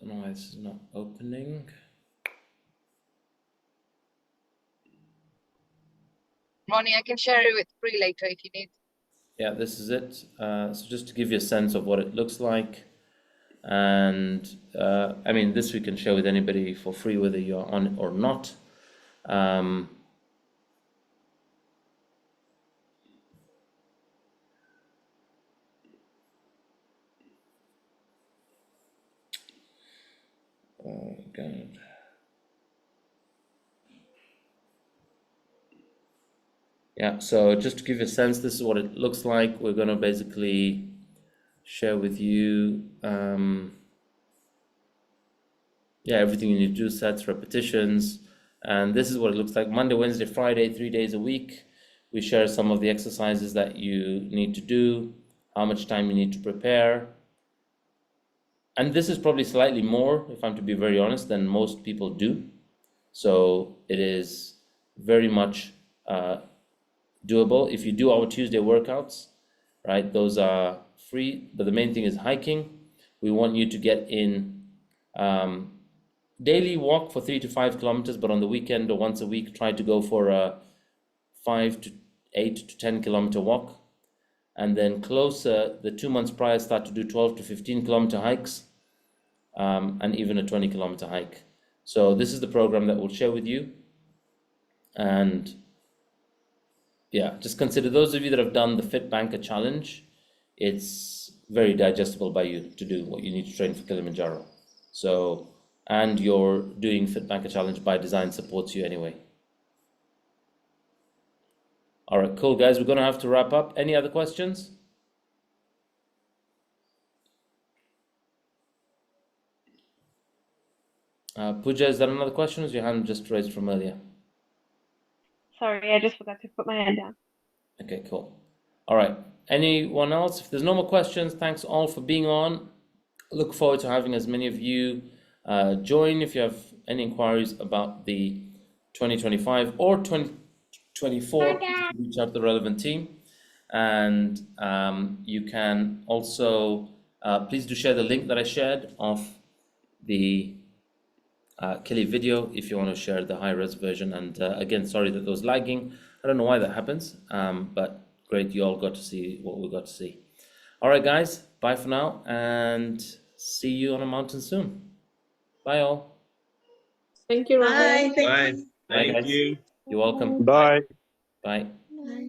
Speaker 1: Don't know why this is not opening.
Speaker 11: Ronnie, I can share it with Bree later if you need.
Speaker 1: Yeah, this is it. So just to give you a sense of what it looks like. And I mean, this we can share with anybody for free, whether you're on it or not. Oh, God. Yeah, so just to give you a sense, this is what it looks like. We're going to basically share with you, yeah, everything you need to do, sets, repetitions, and this is what it looks like. Monday, Wednesday, Friday, 3 days a week. We share some of the exercises that you need to do, how much time you need to prepare. And this is probably slightly more, if I'm to be very honest, than most people do. So it is very much doable. If you do our Tuesday workouts, right, those are free, but the main thing is hiking. We want you to get in daily walk for 3 to 5 kilometers, but on the weekend or once a week, try to go for a 5 to 8 to 10 kilometer walk. And then closer, the 2 months prior, start to do 12 to 15 kilometer hikes, and even a 20 kilometer hike. So this is the program that we'll share with you. And yeah, just consider those of you that have done the FITBANKER challenge, it's very digestible by you to do what you need to train for Kilimanjaro. So, and your doing FITBANKER challenge by design supports you anyway. All right, cool guys, we're gonna have to wrap up. Any other questions? Pooja, is that another question? Or is your hand just raised from earlier?
Speaker 15: Sorry, I just forgot to put my hand down.
Speaker 1: Okay, cool. All right, anyone else? If there's no more questions, thanks all for being on. Look forward to having as many of you join. If you have any inquiries about the 2025 or 2024, reach out to the relevant team. And you can also, please do share the link that I shared of the Kili video if you want to share the high-res version. And again, sorry that was lagging. I don't know why that happens, but great, you all got to see what we got to see. All right, guys, bye for now, and see you on a mountain soon. Bye, all.
Speaker 16: Thank you, Ronnie.
Speaker 14: Bye.
Speaker 1: Bye,
Speaker 14: Thank
Speaker 1: guys.
Speaker 14: you.
Speaker 1: You're welcome.
Speaker 10: Bye.
Speaker 1: Bye.